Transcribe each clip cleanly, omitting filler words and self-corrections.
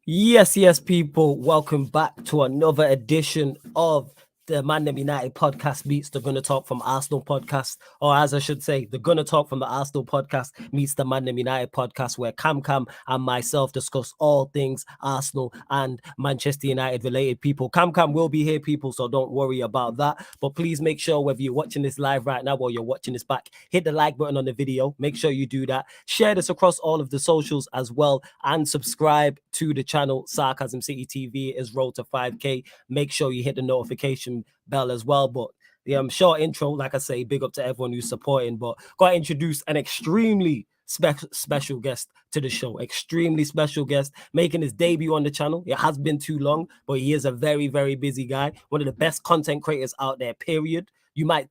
Yes, people. Welcome back to another edition of the Man Them United podcast meets the Gonna Talk from Arsenal podcast, or as I should say, the Gonna Talk from the Arsenal podcast meets the Man Them United podcast, where Cam and myself discuss all things Arsenal and Manchester United related. People, Cam will be here, people, so don't worry about that. But please make sure whether you're watching this live right now or you're watching this back, hit the like button on the video. Make sure you do that. Share this across all of the socials as well, and subscribe to the channel Sarcasm City TV is road to 5K. Make sure you hit the notification bell as well. But the short intro, like I say, big up to everyone who's supporting. But got to introduce an extremely special guest to the show. Extremely special guest making his debut on the channel. It has been too long, but he is a very, very busy guy. One of the best content creators out there, period. You might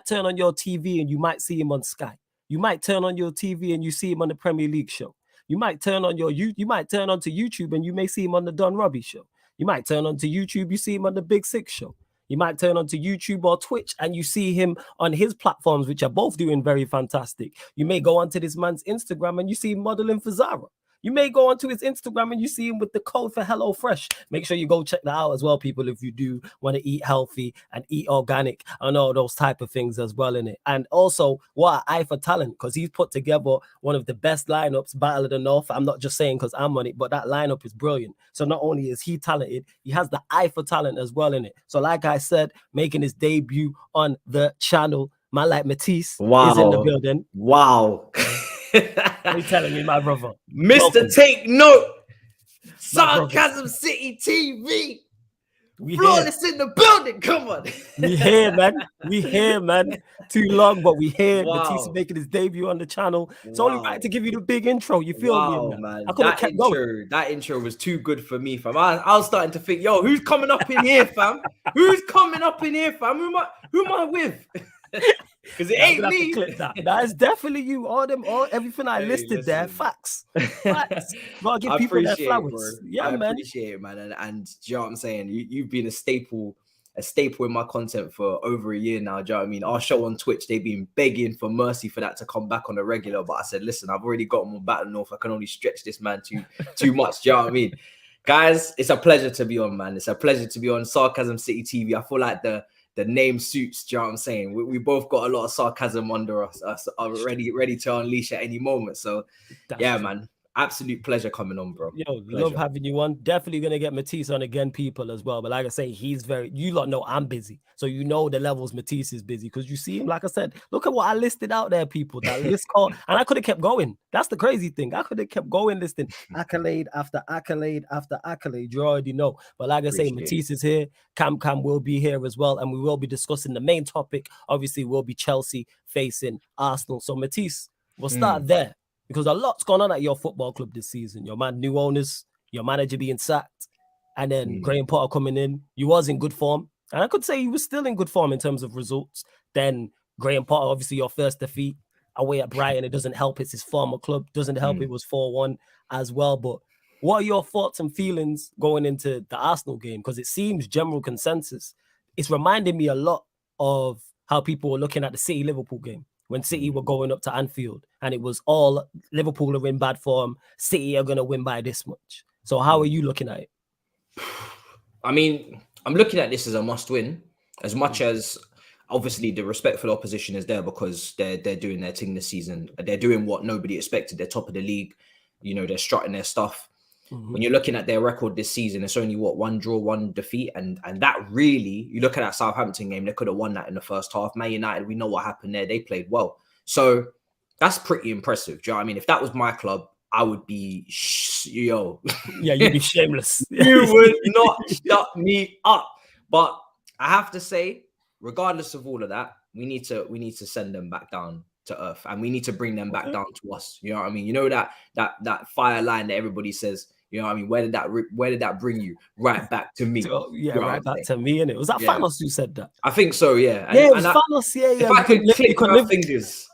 turn on your TV and you might see him on Sky. You might turn on your TV and you see him on the Premier League show. You might turn on you might turn onto YouTube and you may see him on the Don Robbie show. You might turn onto YouTube, you see him on the Big Six show. You might turn onto YouTube or Twitch and you see him on his platforms, which are both doing very fantastic. You may go onto this man's Instagram and you see him modeling for Zara. You may go onto his Instagram and you see him with the code for HelloFresh. Make sure you go check that out as well, people, if you do want to eat healthy and eat organic and all those type of things as well in it. And also, what an eye for talent, because he's put together one of the best lineups, Battle of the North. I'm not just saying because I'm on it, but that lineup is brilliant. So not only is he talented, he has the eye for talent as well in it. So like I said, making his debut on the channel, man like Matisse is in the building. Wow. What are you telling me, my brother? Mr. Welcome. Take Note, Sarcasm City TV. Flawless in the building. Come on. We here, man. We here, man. Too long, but we here. Wow. Matisse making his debut on the channel. It's only right to give you the big intro. You feel me, man? I could have kept going. That intro was too good for me, fam. I was starting to think, yo, who's coming up in here, fam? Who's coming up in here, fam? Who am I with? Because it ain't me. That is definitely you. Everything I listed there, facts. Gotta give people their flowers. I appreciate it, man. And do you know what I'm saying? You've been a staple in my content for over a year now. Do you know what I mean? Our show on Twitch, they've been begging for mercy for that to come back on a regular. But I said, listen, I've already got him on Battle North. I can only stretch this man too much. Do you know what I mean? Guys, it's a pleasure to be on, man. It's a pleasure to be on Sarcasm City TV. I feel like the name suits, do you know what I'm saying? We both got a lot of sarcasm under us are ready to unleash at any moment. So, yeah, man. Absolute pleasure coming on, bro. Yo, love having you on. Definitely gonna get Matisse on again, people, as well. But like I say, you lot know I'm busy. So you know the levels Matisse is busy because you see him, like I said, look at what I listed out there, people. That list called, and I could have kept going. That's the crazy thing. I could have kept going listing accolade after accolade after accolade. You already know. But like I say, Matisse is here. Cam will be here as well. And we will be discussing the main topic. Obviously, will be Chelsea facing Arsenal. So Matisse, we'll start there. Because a lot's gone on at your football club this season. Your man, new owners, your manager being sacked, and then Graham Potter coming in. You was in good form. And I could say he was still in good form in terms of results. Then Graham Potter, obviously your first defeat away at Brighton. It doesn't help. It's his former club. Doesn't help. It was 4-1 as well. But what are your thoughts and feelings going into the Arsenal game? Because it seems general consensus. It's reminding me a lot of how people were looking at the City-Liverpool game. When City were going up to Anfield and it was all Liverpool are in bad form, City are going to win by this much. So how are you looking at it? I mean, I'm looking at this as a must win, as much as obviously the respect for the opposition is there because they're doing their thing this season. They're doing what nobody expected. They're top of the league. You know, they're strutting their stuff. When you're looking at their record this season, it's only one draw, one defeat. And that really, you look at that Southampton game, they could have won that in the first half. Man United, we know what happened there. They played well. So that's pretty impressive. Do you know what I mean? If that was my club, I would be, Yeah, you'd be shameless. You would not shut me up. But I have to say, regardless of all of that, we need to send them back down to earth, and we need to bring them back down to us. You know what I mean? You know that fire line that everybody says. You know what I mean? Where did that bring you? Right back to me. Right back to me. And it was that Thanos who said that. I think so. Yeah. It was Thanos. Yeah. If I could click my fingers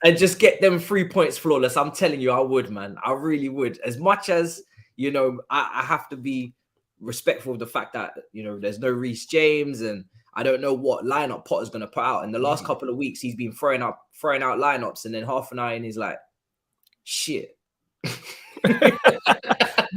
and just get them 3 points flawless, I'm telling you, I would, man. I really would. As much as I have to be respectful of the fact that there's no Reece James, and I don't know what lineup Potter's going to put out. In the last couple of weeks, he's been throwing out lineups, and then half an hour, and he's like, shit.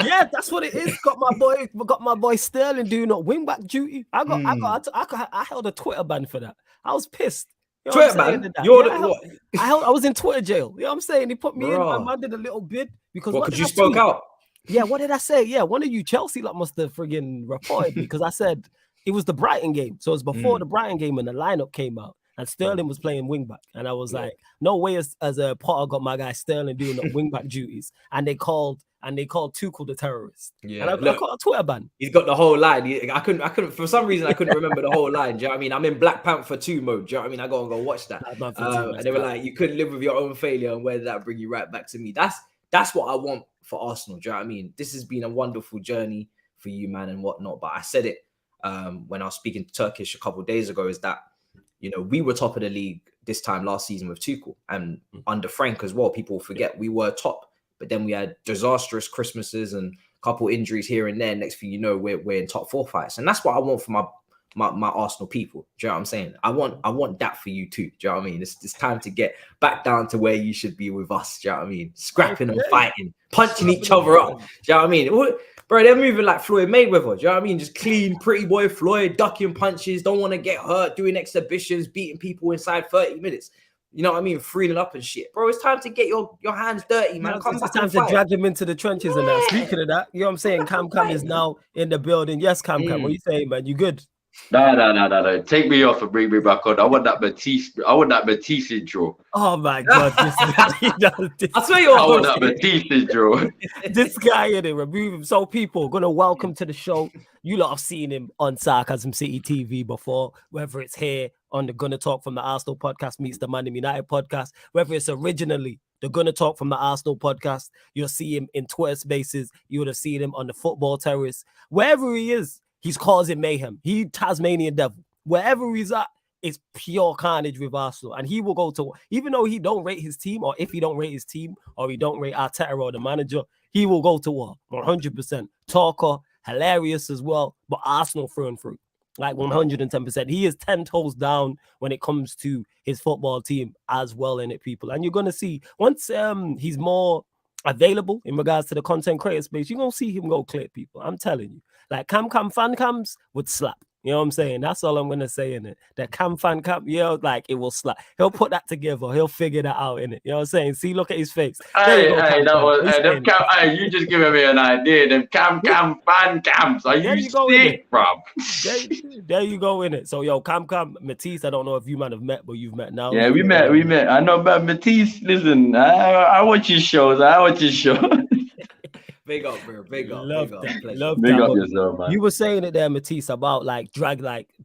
Yeah, that's what it is. Got my boy Sterling doing up wing back duty. I held a Twitter ban for that. I was pissed. You know Twitter what I'm saying? ban? That. You're Yeah, the what? I was in Twitter jail. You know what I'm saying? He put me in. My Bro. man did a little bid because What? what Because did you I spoke tweet? out. Yeah, what did I say? Yeah, one of you Chelsea lot must have friggin' reported me because I said it was the Brighton game. So it was before the Brighton game and the lineup came out. And Sterling was playing wing back. And I was like, no way as a Potter got my guy Sterling doing the wing back duties. And they called Tuchel the terrorist. Yeah. And I got a Twitter ban. He's got the whole line. I couldn't for some reason I couldn't remember the whole line. Do you know what I mean? I'm in Black Panther 2 mode. Do you know what I mean? I gotta go watch that. And they were like, you couldn't live with your own failure, and where did that bring you right back to me? That's what I want for Arsenal. Do you know what I mean? This has been a wonderful journey for you, man, and whatnot. But I said it when I was speaking to Turkish a couple of days ago, is that, you know, we were top of the league this time last season with Tuchel, and under Frank as well. People forget we were top, but then we had disastrous Christmases and a couple injuries here and there. Next thing you know, we're in top 4 fights, and that's what I want for my Arsenal people. Do you know what I'm saying? I want that for you too. Do you know what I mean? It's time to get back down to where you should be with us. Do you know what I mean? Scrapping and fighting, punching each other up. Do you know what I mean? Bro, they're moving like Floyd Mayweather. Do you know what I mean? Just clean, pretty boy Floyd, ducking punches, don't want to get hurt, doing exhibitions, beating people inside 30 minutes. You know what I mean? Freeing it up and shit. Bro, it's time to get your hands dirty, man. It's time to drag him into the trenches and that. Speaking of that, you know what I'm saying? Cam is now in the building. Yes, Cam. What you saying, man? You good? No. Take me off and bring me back on. I want that Matisse intro. Oh my God. I swear you're I want that Matisse intro. This guy in it, remove him. So people gonna welcome to the show. You lot have seen him on Sarcasm City TV before, whether it's here on the Gonna Talk from the Arsenal podcast meets the Man United podcast, whether it's originally the Gonna Talk from the Arsenal podcast, you'll see him in Twitter spaces, you would have seen him on the Football Terrace. Wherever he is, he's causing mayhem. He Tasmanian devil. Wherever he's at, it's pure carnage with Arsenal. And he will go to, even though he don't rate his team, or if he don't rate his team, or he don't rate Arteta or the manager, he will go to war 100%. Talker, hilarious as well, but Arsenal through and through. Like 110%. He is 10 toes down when it comes to his football team as well, in it, people. And you're going to see, once he's more available in regards to the content creator space, you're going to see him go clear, people. I'm telling you. Like fan cams would slap. You know what I'm saying? That's all I'm gonna say in it. That fan cam, like it will slap. He'll put that together. He'll figure that out in it. You know what I'm saying? See, look at his face. You just giving me an idea. Them fan cams. Are you sick, bro? There you go in it. So yo, Cam, Matisse. I don't know if you might have met, but you've met now. Yeah, we met. I know about Matisse. Listen, I watch his shows. Big up, bro. Big up. Love Big that. up yourself, man. You were saying it there, Matisse, about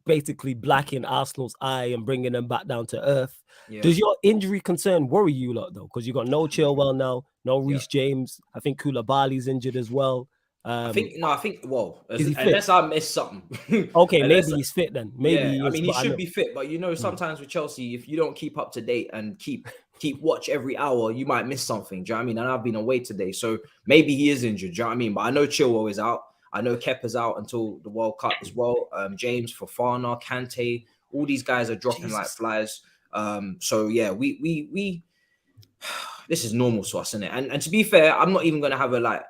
basically blacking Arsenal's eye and bringing them back down to earth. Yeah. Does your injury concern worry you lot though? Because you got no Chilwell now, no Reece James. I think Koulibaly's injured as well. I think unless I missed something. Okay, maybe he's fit then. Maybe he should be fit, but you know, sometimes with Chelsea, if you don't keep up to date and keep watch every hour, you might miss something. Do you know what I mean? And I've been away today, so maybe he is injured. Do you know what I mean? But I know Chilwell is out. I know Kepa's out until the World Cup as well. James, Fofana, Kante, all these guys are dropping like flies. So yeah, we this is normal to us, isn't it? And to be fair, I'm not even gonna have a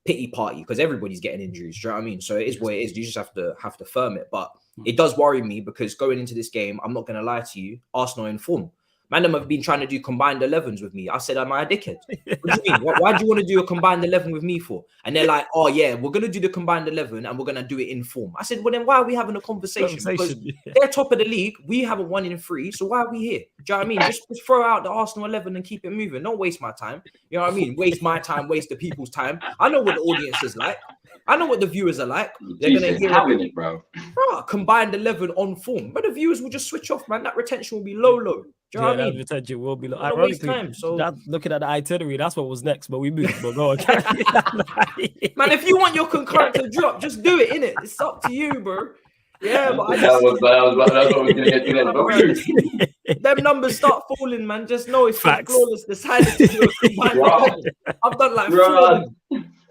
pity party because everybody's getting injuries. Do you know what I mean? So it is what it is. You just have to firm it. But it does worry me because going into this game, I'm not gonna lie to you, Arsenal in form. Man, them have been trying to do combined 11s with me. I said, am I a dickhead? What do you mean? Why do you want to do a combined 11 with me for? And they're like, oh yeah, we're going to do the combined 11 and we're going to do it in form. I said, well then why are we having a conversation? Because they're top of the league. We haven't won in 3. So why are we here? Do you know what I mean? Just throw out the Arsenal 11 and keep it moving. Don't waste my time. You know what I mean? Waste my time, waste the people's time. I know what the audience is like. I know what the viewers are like. They're going to hear it, bro. Combined 11 on form. But the viewers will just switch off, man. That retention will be low. Do you know what I mean? Retention will be low. Ironically, looking at the itinerary, that's what was next, but we moved. But go on. Man, if you want your concurrent to drop, just do it, innit? It's up to you, bro. Yeah, but that's what we're gonna get to then. Them numbers start falling, man. Just know if Flawless decided to do a combined 11.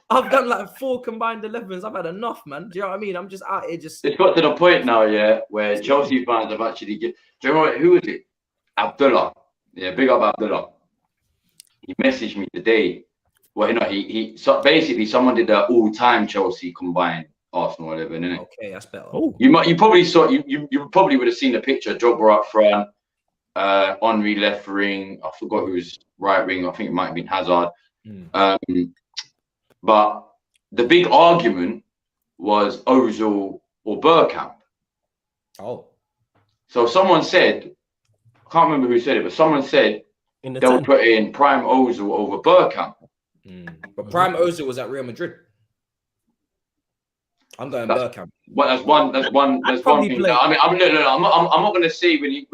I've done like 4 combined 11s. I've had enough, man. Do you know what I mean? I'm just out here It's got to the point now, yeah, where Chelsea fans have actually do you know who was it? Abdullah. Yeah, big up Abdullah. He messaged me today. Well, no, so basically someone did the all-time Chelsea combined Arsenal 11, innit? Okay, that's better. Oh, You probably saw you probably would have seen the picture. Drogba up front, Henry left wing. I forgot who was right wing. I think it might have been Hazard. But the big argument was Ozil or Bergkamp. Oh, so someone said, I can't remember who said it, but someone said they'll put in prime Ozil over Bergkamp. But prime Ozil was at Real Madrid. I'm going Bergkamp. Well, that's one thing. No, I'm not going to say when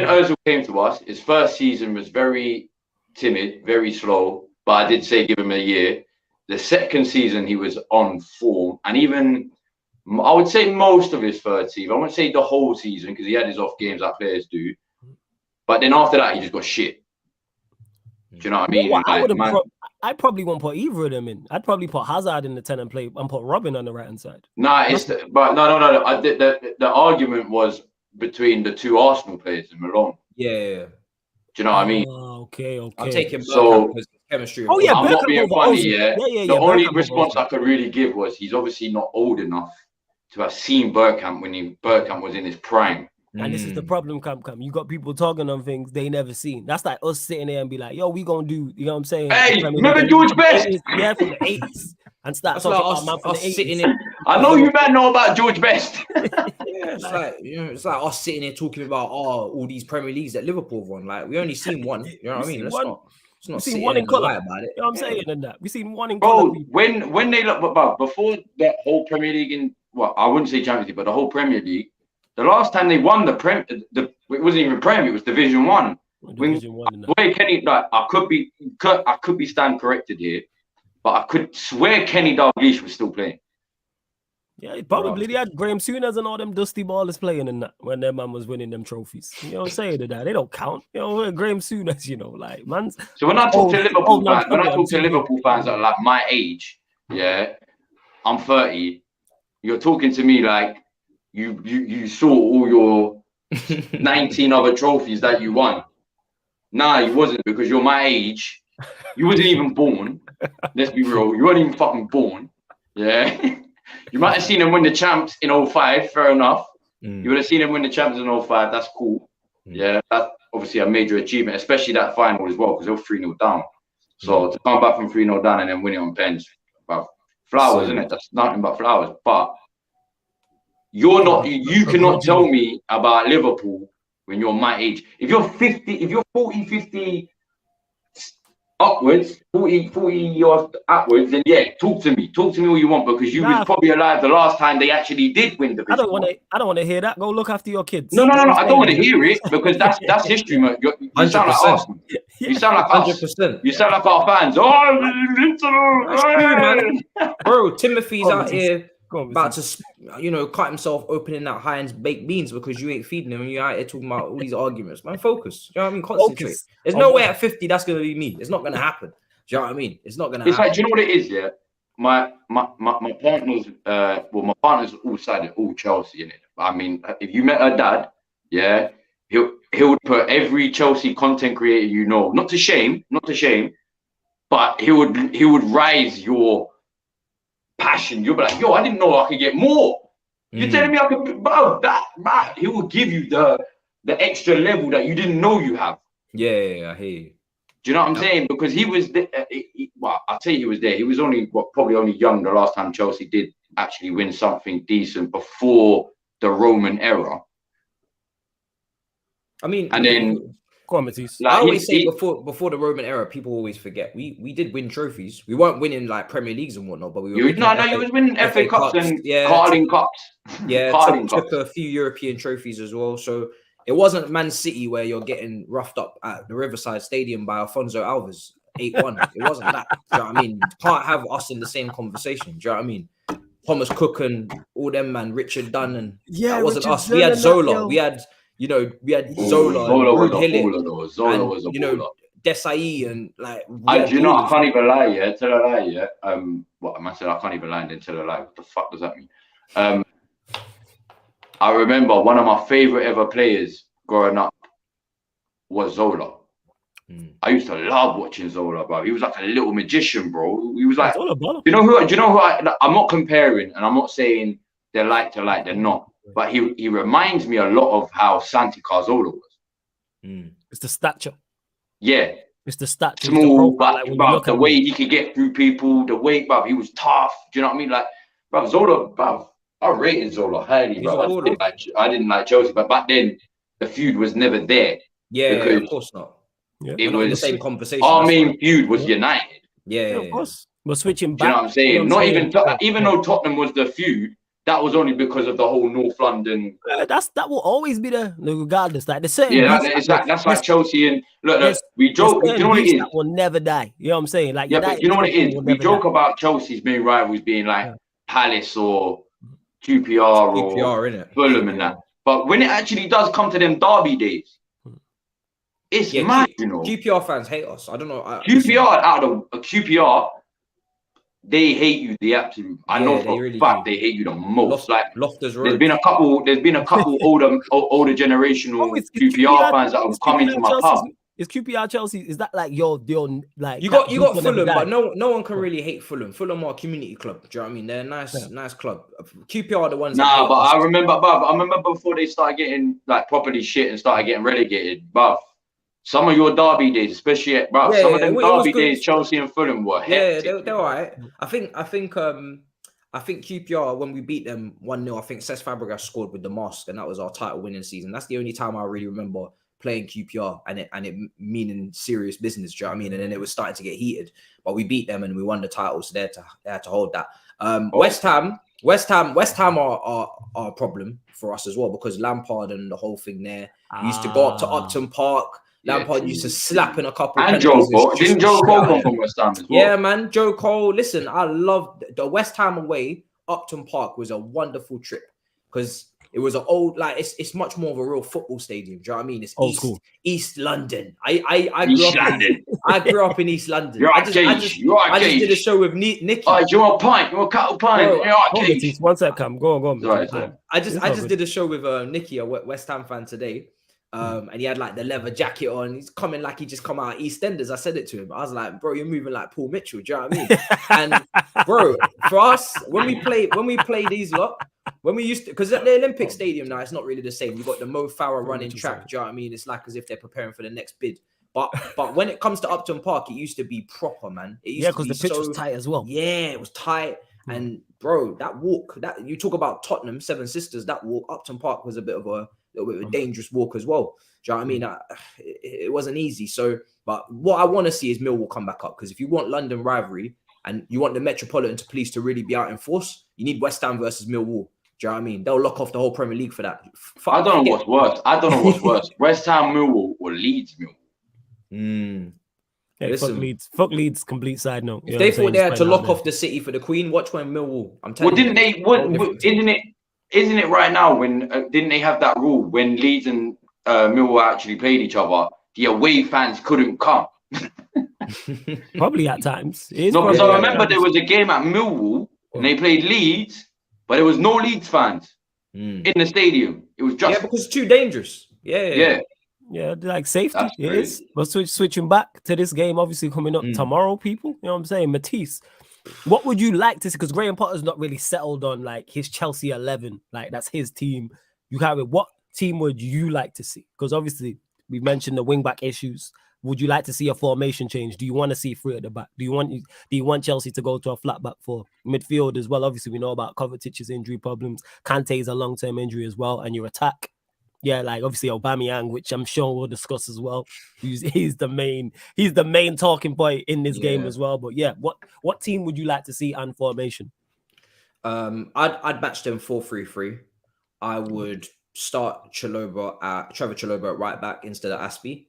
Ozil came to us, his first season was very timid, very slow. But I did say give him a year. The second season he was on form, and even I would say most of his third season. I wouldn't say the whole season because he had his off games like players do. But then after that, he just got shit. Do you know what I mean? Well, I probably won't put either of them in. I'd probably put Hazard in the 10 and put Robin on the right hand side. No. The argument was between the two Arsenal players in Milan. Yeah. Do you know what I mean? Okay. I'm taking Bergkamp because chemistry. I'm not being funny. The only response I could really give was he's obviously not old enough to have seen Bergkamp when Bergkamp was in his prime. And this is the problem, Cam. You got people talking on things they never seen. That's like us sitting there and be like, yo, we gonna do, you know what I'm saying? Hey, remember George Best? Yeah, from the 80s. And start talking about us sitting in. I know you man know about George Best. It's like us sitting here talking about all these Premier Leagues that Liverpool won. Like we only seen one. You know what I mean? Let's not seen one in colour about it. You know what I'm saying? And that we seen one in colour. When they look, but before that whole Premier League I wouldn't say Champions League, but the whole Premier League. The last time they won it wasn't even Premier, it was Division 1. Where Kenny, I could be stand corrected here, but I could swear Kenny Dalglish was still playing. Yeah, probably they had Graham Souness and all them dusty ballers playing in that when their man was winning them trophies. You know what I'm saying? That they don't count. You know, Graham Souness, like man. So when I talk to Liverpool fans that are like my age, yeah, I'm 30. You're talking to me like you saw all your 19 other trophies that you won. Nah, you wasn't, because you're my age. You wasn't even born. Let's be real. You weren't even fucking born. Yeah. You might have seen them win the champs in 05, fair enough. You would have seen them win the champs in 05, that's cool. Yeah, that's obviously a major achievement, especially that final as well, because they were 3-0 down. So to come back from 3-0 down and then win it on pens, well, flowers, isn't it? That's nothing but flowers. But you cannot tell me about Liverpool when you're my age. If you're 40, 50 upwards, 40 years upwards, then yeah, talk to me all you want, because you was probably alive the last time they actually did win the. I don't want to hear that. Go look after your kids. No. I don't want to hear it, because that's history, man. You sound like Arsenal. You sound like 100%. You sound like our fans. Bro, Timothy's out here about to, cut himself opening that Heinz baked beans because you ain't feeding him and you're out here talking about all these arguments. Man, focus. You know what I mean? Concentrate. There's no way at 50 that's going to be me. It's not going to happen. Do you know what I mean? It's not going to happen. It's like, do you know what it is, yeah? My partner's, my partner's all Chelsea in it. I mean, if you met her dad, yeah, he would put every Chelsea content creator not to shame, but he would rise your passion. You'll be like, yo, I didn't know I could get more. You're telling me I could, bro, that he will give you the extra level that you didn't know you have. Yeah, I hear you. Do you know what I'm saying? Because he was there. I'll tell you, he was there. He was probably only young the last time Chelsea did actually win something decent before the Roman era. I mean, and then go on, Matisse. I always say before the Roman era, people always forget we did win trophies. We weren't winning like Premier Leagues and whatnot, but we were. You was winning FA Cups and Carling Cups. Yeah, took a few European trophies as well. So it wasn't Man City where you're getting roughed up at the Riverside Stadium by Alfonso Alves 8-1. It wasn't that. Do you know what I mean? You can't have us in the same conversation. Do you know what I mean? Thomas Cook and all them, man, Richard Dunn, and that wasn't us. We had Zola. We had Zola. Zola was a baller. Desai and like. I can't even lie. Yeah, tell a lie. Yeah. I said I can't even lie and then tell a lie. What the fuck does that mean? I remember one of my favorite ever players growing up was Zola. I used to love watching Zola, bro. He was like a little magician, bro. He was like, Zola, bro. Do you know who I'm not comparing, and I'm not saying they're like to like, they're not. But he reminds me a lot of how Santi Cazorla was. It's the stature. Yeah. It's the stature. Small, profile, but like, the way he could get through people, the way, bro, he was tough. Do you know what I mean? Like, bro, Zola, bro, I rated Zola highly, bro. I didn't like Chelsea, but back then the feud was never there. Yeah, of course not. Yeah. It was the same conversation. Our main feud was United. Yeah, of course. We're switching back. Do you know what I'm saying? Not even even though Tottenham was the feud, that was only because of the whole North London. That will always be there, regardless. Like the same. Yeah, that's like Chelsea and look. We joke. You know what it is? That will never die. You know what I'm saying? Like, yeah, but you know what it is? We joke about Chelsea's main rivals being like Palace or QPR or Fulham and that. But when it actually does come to them derby days, it's mad, you know. QPR fans hate us. I don't know. QPR, they hate you the absolute. I know for a fact they hate you the most. There's been a couple older generational QPR fans that have come into my pub. Is QPR Chelsea? Is that like your like? You got Fulham, but no one can really hate Fulham. Fulham are a community club. Do you know what I mean? They're a nice club. QPR are the ones. Nah, but I remember before they started getting like properly shit and started getting relegated, bruv. Some of your derby days, especially some of them derby days, Chelsea and Fulham were hectic. Yeah, they're all right. I think QPR, when we beat them 1-0, I think Cesc Fabregas scored with the mask, and that was our title winning season. That's the only time I really remember playing QPR and it meaning serious business. Do you know what I mean? And then it was starting to get heated, but we beat them and we won the title, so they had to hold that. West Ham are a problem for us as well, because Lampard and the whole thing there. We used to go up to Upton Park. Lampard used to slap in a couple. And Joe Cole. Didn't Joe Cole come from West Ham as well? Yeah, man. Joe Cole. Listen, I love the West Ham away. Upton Park was a wonderful trip because it was an old, like it's much more of a real football stadium. Do you know what I mean? It's old school. East London. I grew up in East London. I just did a show with Nicky. Oh, you want a pint? You want a couple pint? One sec, come. Go on. I just did a show with Nicky, a West Ham fan today. And he had like the leather jacket on. He's coming like he just come out of EastEnders. I said it to him. I was like, bro, you're moving like Paul Mitchell. Do you know what I mean? And bro, for us, when we play these lot, when we used to, because at the Olympic Stadium now, it's not really the same. You got the Mo Farah running track. Do you know what I mean? It's like as if they're preparing for the next bid. But when it comes to Upton Park, it used to be proper, man. Because the pitch was tight as well. Yeah, it was tight. And bro, that walk, that you talk about Tottenham, Seven Sisters, that walk, Upton Park was a little bit of a dangerous walk as well. Do you know what I mean? It wasn't easy. So, but what I want to see is Millwall come back up, because if you want London rivalry and you want the Metropolitan Police to really be out in force, you need West Ham versus Millwall. Do you know what I mean? They'll lock off the whole Premier League for that. I don't know what's worse. West Ham Millwall or Leeds Millwall. Yeah, fuck Leeds. Complete side note. If they thought they had to lock off the city for the Queen, watch when Millwall. I'm telling you. Isn't it right now when didn't they have that rule when Leeds and Millwall actually played each other? The away fans couldn't come. Probably at times. Because I remember there was a game at Millwall and they played Leeds, but there was no Leeds fans in the stadium. It was just because it's too dangerous. Yeah, like safety. It is. But switching back to this game, obviously coming up tomorrow, people. You know what I'm saying? Matisse, what would you like to see? Because Graham Potter's not really settled on like his Chelsea 11. Like that's his team. You have it. What team would you like to see? Because obviously we mentioned the wing back issues. Would you like to see a formation change? Do you want to see three at the back? Do you want Chelsea to go to a flat back for midfield as well? Obviously we know about Kovacic's injury problems. Kante's a long-term injury as well, and your attack. Yeah, like obviously Aubameyang, which I'm sure we'll discuss as well. He's the main talking point in this game as well. But yeah, what team would you like to see and formation? I'd match them 4-3-3. I would start Trevor Chalobah at right back instead of Aspie.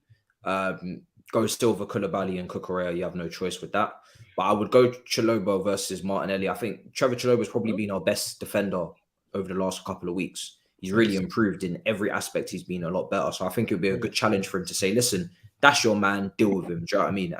Go Silva, Koulibaly, and Cucurella. You have no choice with that. But I would go Chalobah versus Martinelli. I think Trevor Chalobah's probably been our best defender over the last couple of weeks. He's really improved in every aspect. He's been a lot better. So I think it would be a good challenge for him to say, listen, that's your man, deal with him. Do you know what I mean?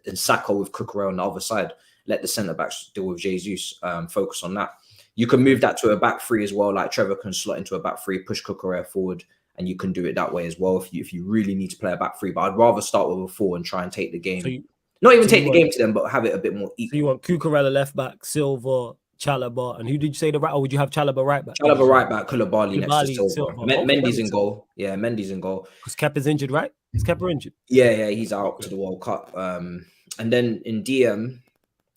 And Saka with Cucurella on the other side. Let the centre-backs deal with Jesus, focus on that. You can move that to a back three as well. Like Trevor can slot into a back three, push Cucurella forward, and you can do it that way as well if you really need to play a back three. But I'd rather start with a 4 and try and take the game. Not even take the game to them, but have it a bit more equal. So you want Cucurella left back, Silva, Chalobah, and who did you say the right? Or would you have Chalobah right back? Chalobah right back, Koulibaly next to Silva. Mendy's in goal. Yeah, Mendy's in goal. Because Kepa's injured, right? Is Kepa injured? Yeah, he's out to the World Cup. And then in DM,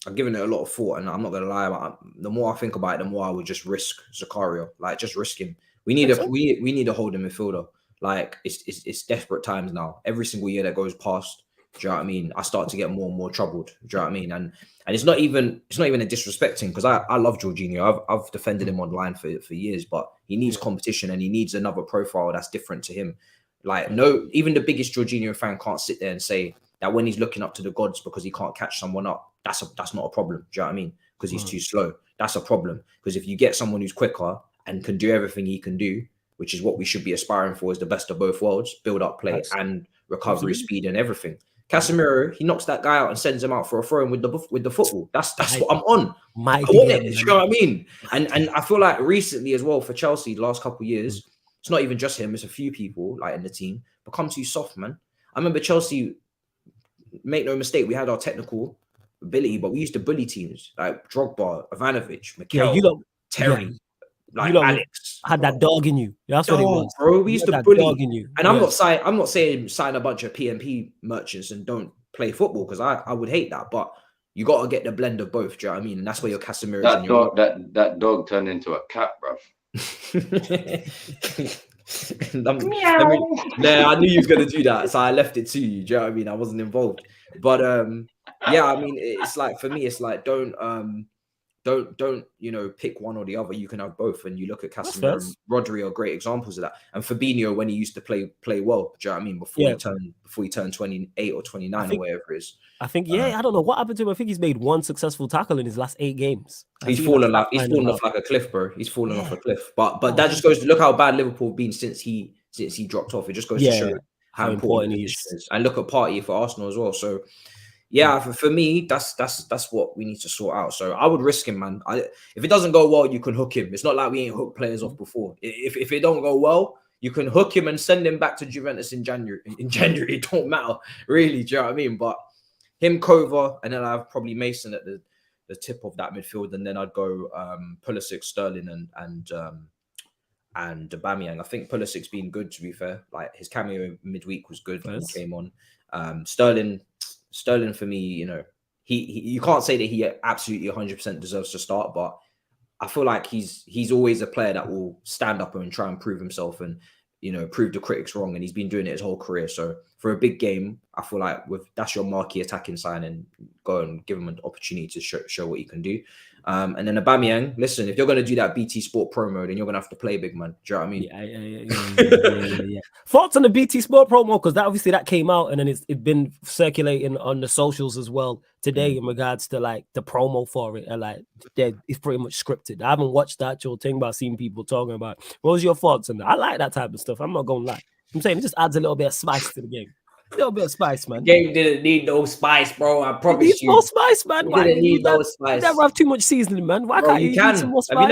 I've given it a lot of thought, and I'm not gonna lie. The more I think about it, the more I would just risk Zakaria. Like, just risk him. We need a holding midfielder. Like, it's desperate times now. Every single year that goes past, do you know what I mean? I start to get more and more troubled. Do you know what I mean? And it's not even a disrespecting, because I love Jorginho. I've defended him online for years, but he needs competition and he needs another profile that's different to him. Like, no, even the biggest Jorginho fan can't sit there and say that when he's looking up to the gods because he can't catch someone up, that's not a problem. Do you know what I mean? Because he's too slow. That's a problem. Because if you get someone who's quicker and can do everything he can do, which is what we should be aspiring for, is the best of both worlds, build up play and recovery speed and everything. Casemiro, he knocks that guy out and sends him out for a throw-in with the football. That's what I'm on. I want it. You know what I mean? And I feel like recently as well for Chelsea, the last couple of years, it's not even just him. It's a few people like in the team become too soft, man. I remember Chelsea. Make no mistake, we had our technical ability, but we used to bully teams like Drogba, Ivanovic, Mikel, Terry, like Alex. Had that dog in you. That's what it was, bro. We used to bully. Dog in you. And I'm not saying sign a bunch of PMP merchants and don't play football, because I would hate that. But you got to get the blend of both. Do you know what I mean? And that's where your Casemiro. That dog turned into a cat, bro. I knew you was gonna do that, so I left it to you. Do you know what I mean? I wasn't involved, but yeah, I mean, it's like, for me, it's like, don't pick one or the other. You can have both. And you look at Casemiro and Rodri are great examples of that. And Fabinho, when he used to play well, do you know what I mean? Before he turned 28 or 29 or whatever it is. I think, I don't know what happened to him. I think he's made one successful tackle in his last 8 games. He's fallen off like a cliff, bro. He's fallen off a cliff. But that just goes to look how bad Liverpool have been since he dropped off. It just goes to show how important he is. And look at Partey for Arsenal as well. So yeah, for me, that's what we need to sort out. So I would risk him, man. If it doesn't go well, you can hook him. It's not like we ain't hooked players off before. If it don't go well, you can hook him and send him back to Juventus in January. It don't matter, really. Do you know what I mean? But him, Kova, and then I have probably Mason at the tip of that midfield, and then I'd go Pulisic, Sterling, and Aubameyang. I think Pulisic's been good, to be fair. Like, his cameo midweek was good when he came on. Sterling for me, you can't say that he absolutely 100% deserves to start, but I feel like he's always a player that will stand up and try and prove himself and prove the critics wrong, and he's been doing it his whole career. So for a big game, I feel like that's your marquee attacking sign, and go and give him an opportunity to show what he can do. And then Aubameyang, listen, if you're going to do that BT Sport promo, then you're going to have to play big, man. Do you know what I mean? Yeah. Thoughts on the BT Sport promo? Because that came out, and then it's been circulating on the socials as well today in regards to like the promo for it. And like, it's pretty much scripted. I haven't watched the actual thing, but I've seen people talking about it. What was your thoughts on that? I like that type of stuff. I'm not going to lie. I'm saying it just adds a little bit of spice to the game. A little bit of spice, man. The game didn't need no spice, bro. I promise you. No spice, man. Why didn't need no spice? You never have too much seasoning, man. Why can't you eat some more spice? Have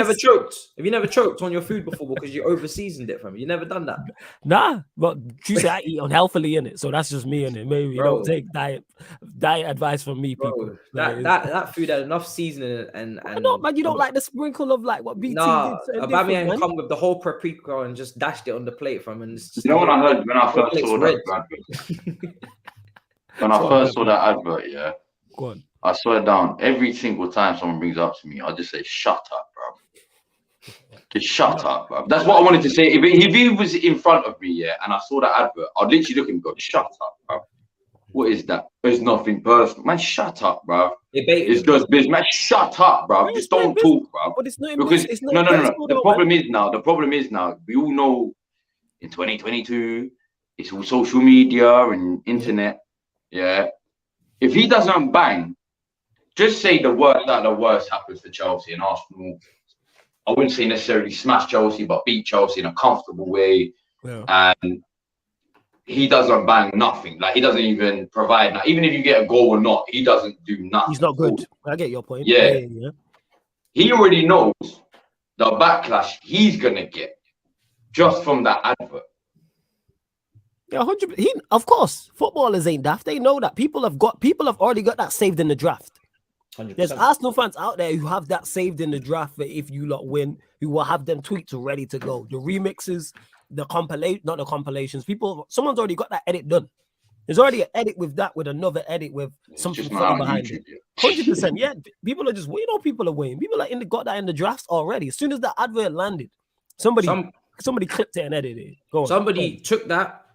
you never choked on your food before because you over seasoned it from? You never done that? Nah, but you say I eat unhealthily in it, so that's just me in it. Maybe you don't take diet advice from me, people. That food had enough seasoning and no, man, you don't like the sprinkle of like what BT did. Aubameyang come with the whole paprika and just dashed it on the plate from. And you know what I heard when I first saw that? When I first saw that advert, go on. I swear down, every single time someone brings up to me, I just say, shut up, bro. Just shut up, bro. That's what I wanted to say. If he was in front of me, and I saw that advert, I'd literally look at him and go, shut up, bro. What is that? There's nothing personal. Man, shut up, bro. It's just business. Man, shut up, bro. Just don't talk, bro. But it's not because no. The problem is now, we all know in 2022, it's all social media and internet. Yeah. If he doesn't bang, just say the worst happens for Chelsea and Arsenal. I wouldn't say necessarily smash Chelsea, but beat Chelsea in a comfortable way. Yeah. And he doesn't bang nothing. Like, he doesn't even provide. Even if you get a goal or not, he doesn't do nothing. He's not good. I get your point. Yeah. He already knows the backlash he's going to get just from that advert. Yeah, 100. Of course, footballers ain't daft. They know that. People have already got that saved in the draft. 100%. There's Arsenal fans out there who have that saved in the draft for if you lot win, who will have them tweets ready to go. The remixes, the compilation, not the compilations. Someone's already got that edit done. There's already an edit with that, with another edit with something funny behind it. 100%. Yeah, people are just, people are waiting. People are got that in the drafts already. As soon as the advert landed, somebody clipped it and edited it. Go on. Somebody took that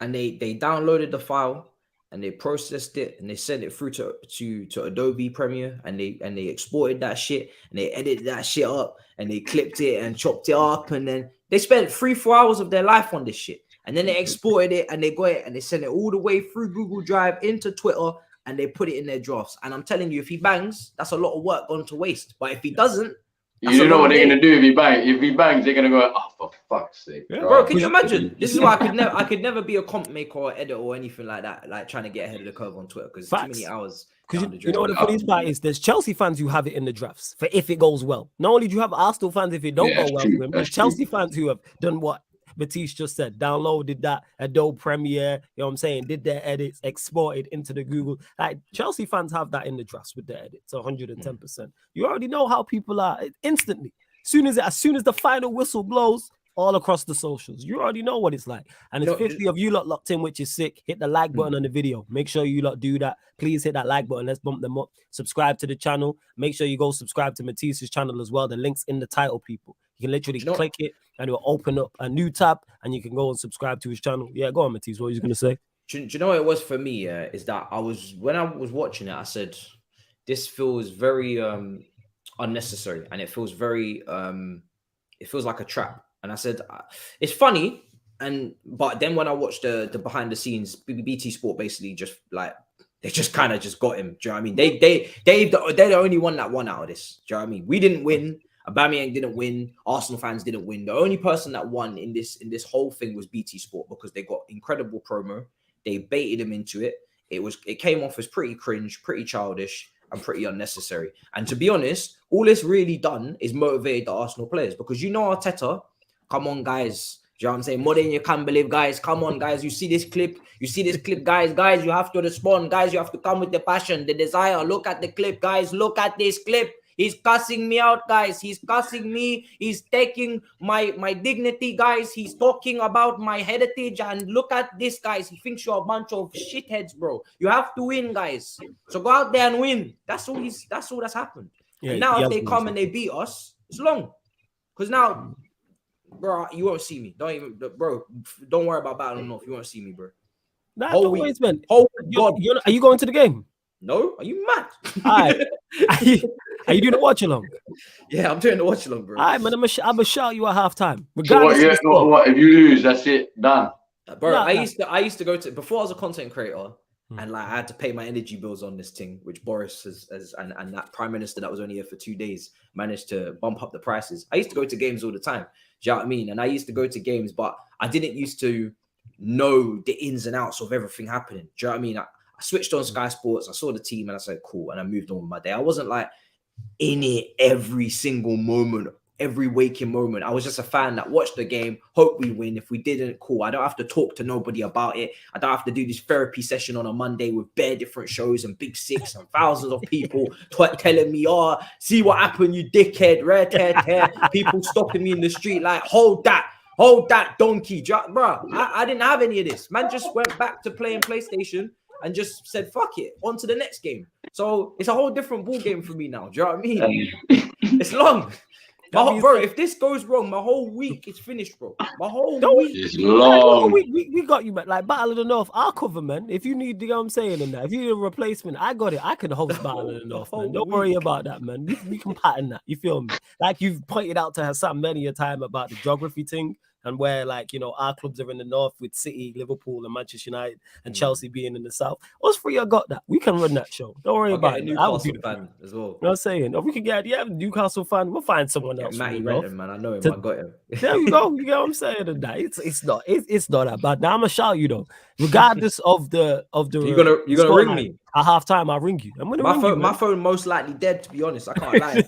and they downloaded the file and they processed it and they sent it through to Adobe Premiere and they exported that shit and they edited that shit up and they clipped it and chopped it up and then they spent 3-4 hours of their life on this shit. And then they exported it and they got it and they sent it all the way through Google Drive into Twitter and they put it in their drafts. And I'm telling you, if he bangs, that's a lot of work gone to waste. But if he doesn't, you know what they're gonna do if he bangs? If he bangs, they're gonna go, oh, for fuck's sake. Yeah. Bro, can you imagine? This is why I could never be a comp maker or editor or anything like that, like trying to get ahead of the curve on Twitter because too many hours. Because you know what the funniest part is? There's Chelsea fans who have it in the drafts for if it goes well. Not only do you have Arsenal fans if it don't go well for him, there's Chelsea fans who have done what Matisse just said, downloaded that Adobe Premiere, you know what I'm saying, did their edits, exported into the Google. Like Chelsea fans have that in the drafts with their edits, 110%. You already know how people are instantly. As soon as the final whistle blows, all across the socials, you already know what it's like. And it's 50 of you lot locked in, which is sick. Hit the like button on the video. Make sure you lot do that. Please hit that like button. Let's bump them up. Subscribe to the channel. Make sure you go subscribe to Matisse's channel as well. The link's in the title, people. You can literally click it and it will open up a new tab and you can go and subscribe to his channel. Yeah, go on, Matisse. What are you going to say? Do you know what it was for me? Is that when I was watching it, I said, this feels very unnecessary and it feels very, it feels like a trap. And I said, it's funny. But then when I watched the behind the scenes, BT Sport basically just like, they just kind of just got him. Do you know what I mean? They're the only one that won out of this. Do you know what I mean? We didn't win. Aubameyang didn't win. Arsenal fans didn't win. The only person that won in this whole thing was BT Sport because they got incredible promo. They baited him into it. It came off as pretty cringe, pretty childish, and pretty unnecessary. And to be honest, all it's really done is motivate the Arsenal players because you know Arteta. Come on, guys. Do you know what I'm saying? More than you can believe, guys. Come on, guys. You see this clip, guys. Guys, you have to respond. Guys, you have to come with the passion, the desire. Look at the clip, guys. Look at this clip. He's cussing me out, guys. He's cussing me. He's taking my dignity, guys. He's talking about my heritage. And look at this, guys. He thinks you're a bunch of shitheads, bro. You have to win, guys. So go out there and win. That's all that's happened. Yeah, and now if they come and they beat us, it's long. Because now, bro, you won't see me. Don't worry about battling off. You won't see me, bro. Nah, don't worry, man. Are you going to the game? No, are you mad? Are you doing the watch along? Yeah, I'm doing the watch along, bro. All right, man. I'm gonna shout you at halftime. So what? If you lose, that's it, done. Bro, I used to go to before I was a content creator, and like I had to pay my energy bills on this thing, which Boris and that prime minister that was only here for 2 days managed to bump up the prices. I used to go to games all the time. Do you know what I mean? And I used to go to games, but I didn't used to know the ins and outs of everything happening. Do you know what I mean? I switched on Sky Sports, I saw the team and I said, cool. And I moved on with my day. I wasn't like in it every single moment, every waking moment. I was just a fan that watched the game, hope we win. If we didn't, cool. I don't have to talk to nobody about it. I don't have to do this therapy session on a Monday with bare different shows and Big Six and thousands of people telling me, oh, see what happened, you dickhead, red hair. People stopping me in the street like, hold that donkey. Bro, I didn't have any of this. Man just went back to playing PlayStation and just said, fuck it, on to the next game. So it's a whole different ball game for me now. Do you know what I mean? It's long. Bro, if this goes wrong, my whole week is finished, bro. My whole week is long. We got you, man. Like Battle of the North, I'll cover, man. If you need, you know what I'm saying, and that. If you need a replacement, I got it. I can host Battle of the North, man. Don't worry about that, man. We can pattern that. You feel me? Like you've pointed out to Hassan many a time about the geography thing. And where, like, you know, our clubs are in the north with City, Liverpool, and Manchester United, and Chelsea being in the south. Us three have got that. We can run that show. Don't worry about it. Newcastle fan as well. You know what I'm saying? Or we can get Newcastle fan. We'll find someone else. Matty Renton, man. I know him. I got him. There we go. You know what I'm saying? And that it's not that bad. Now I'm gonna shout you though. Regardless of the you're gonna ring me at halftime. I'll ring you. I'm gonna ring you, my phone most likely dead, to be honest. I can't lie.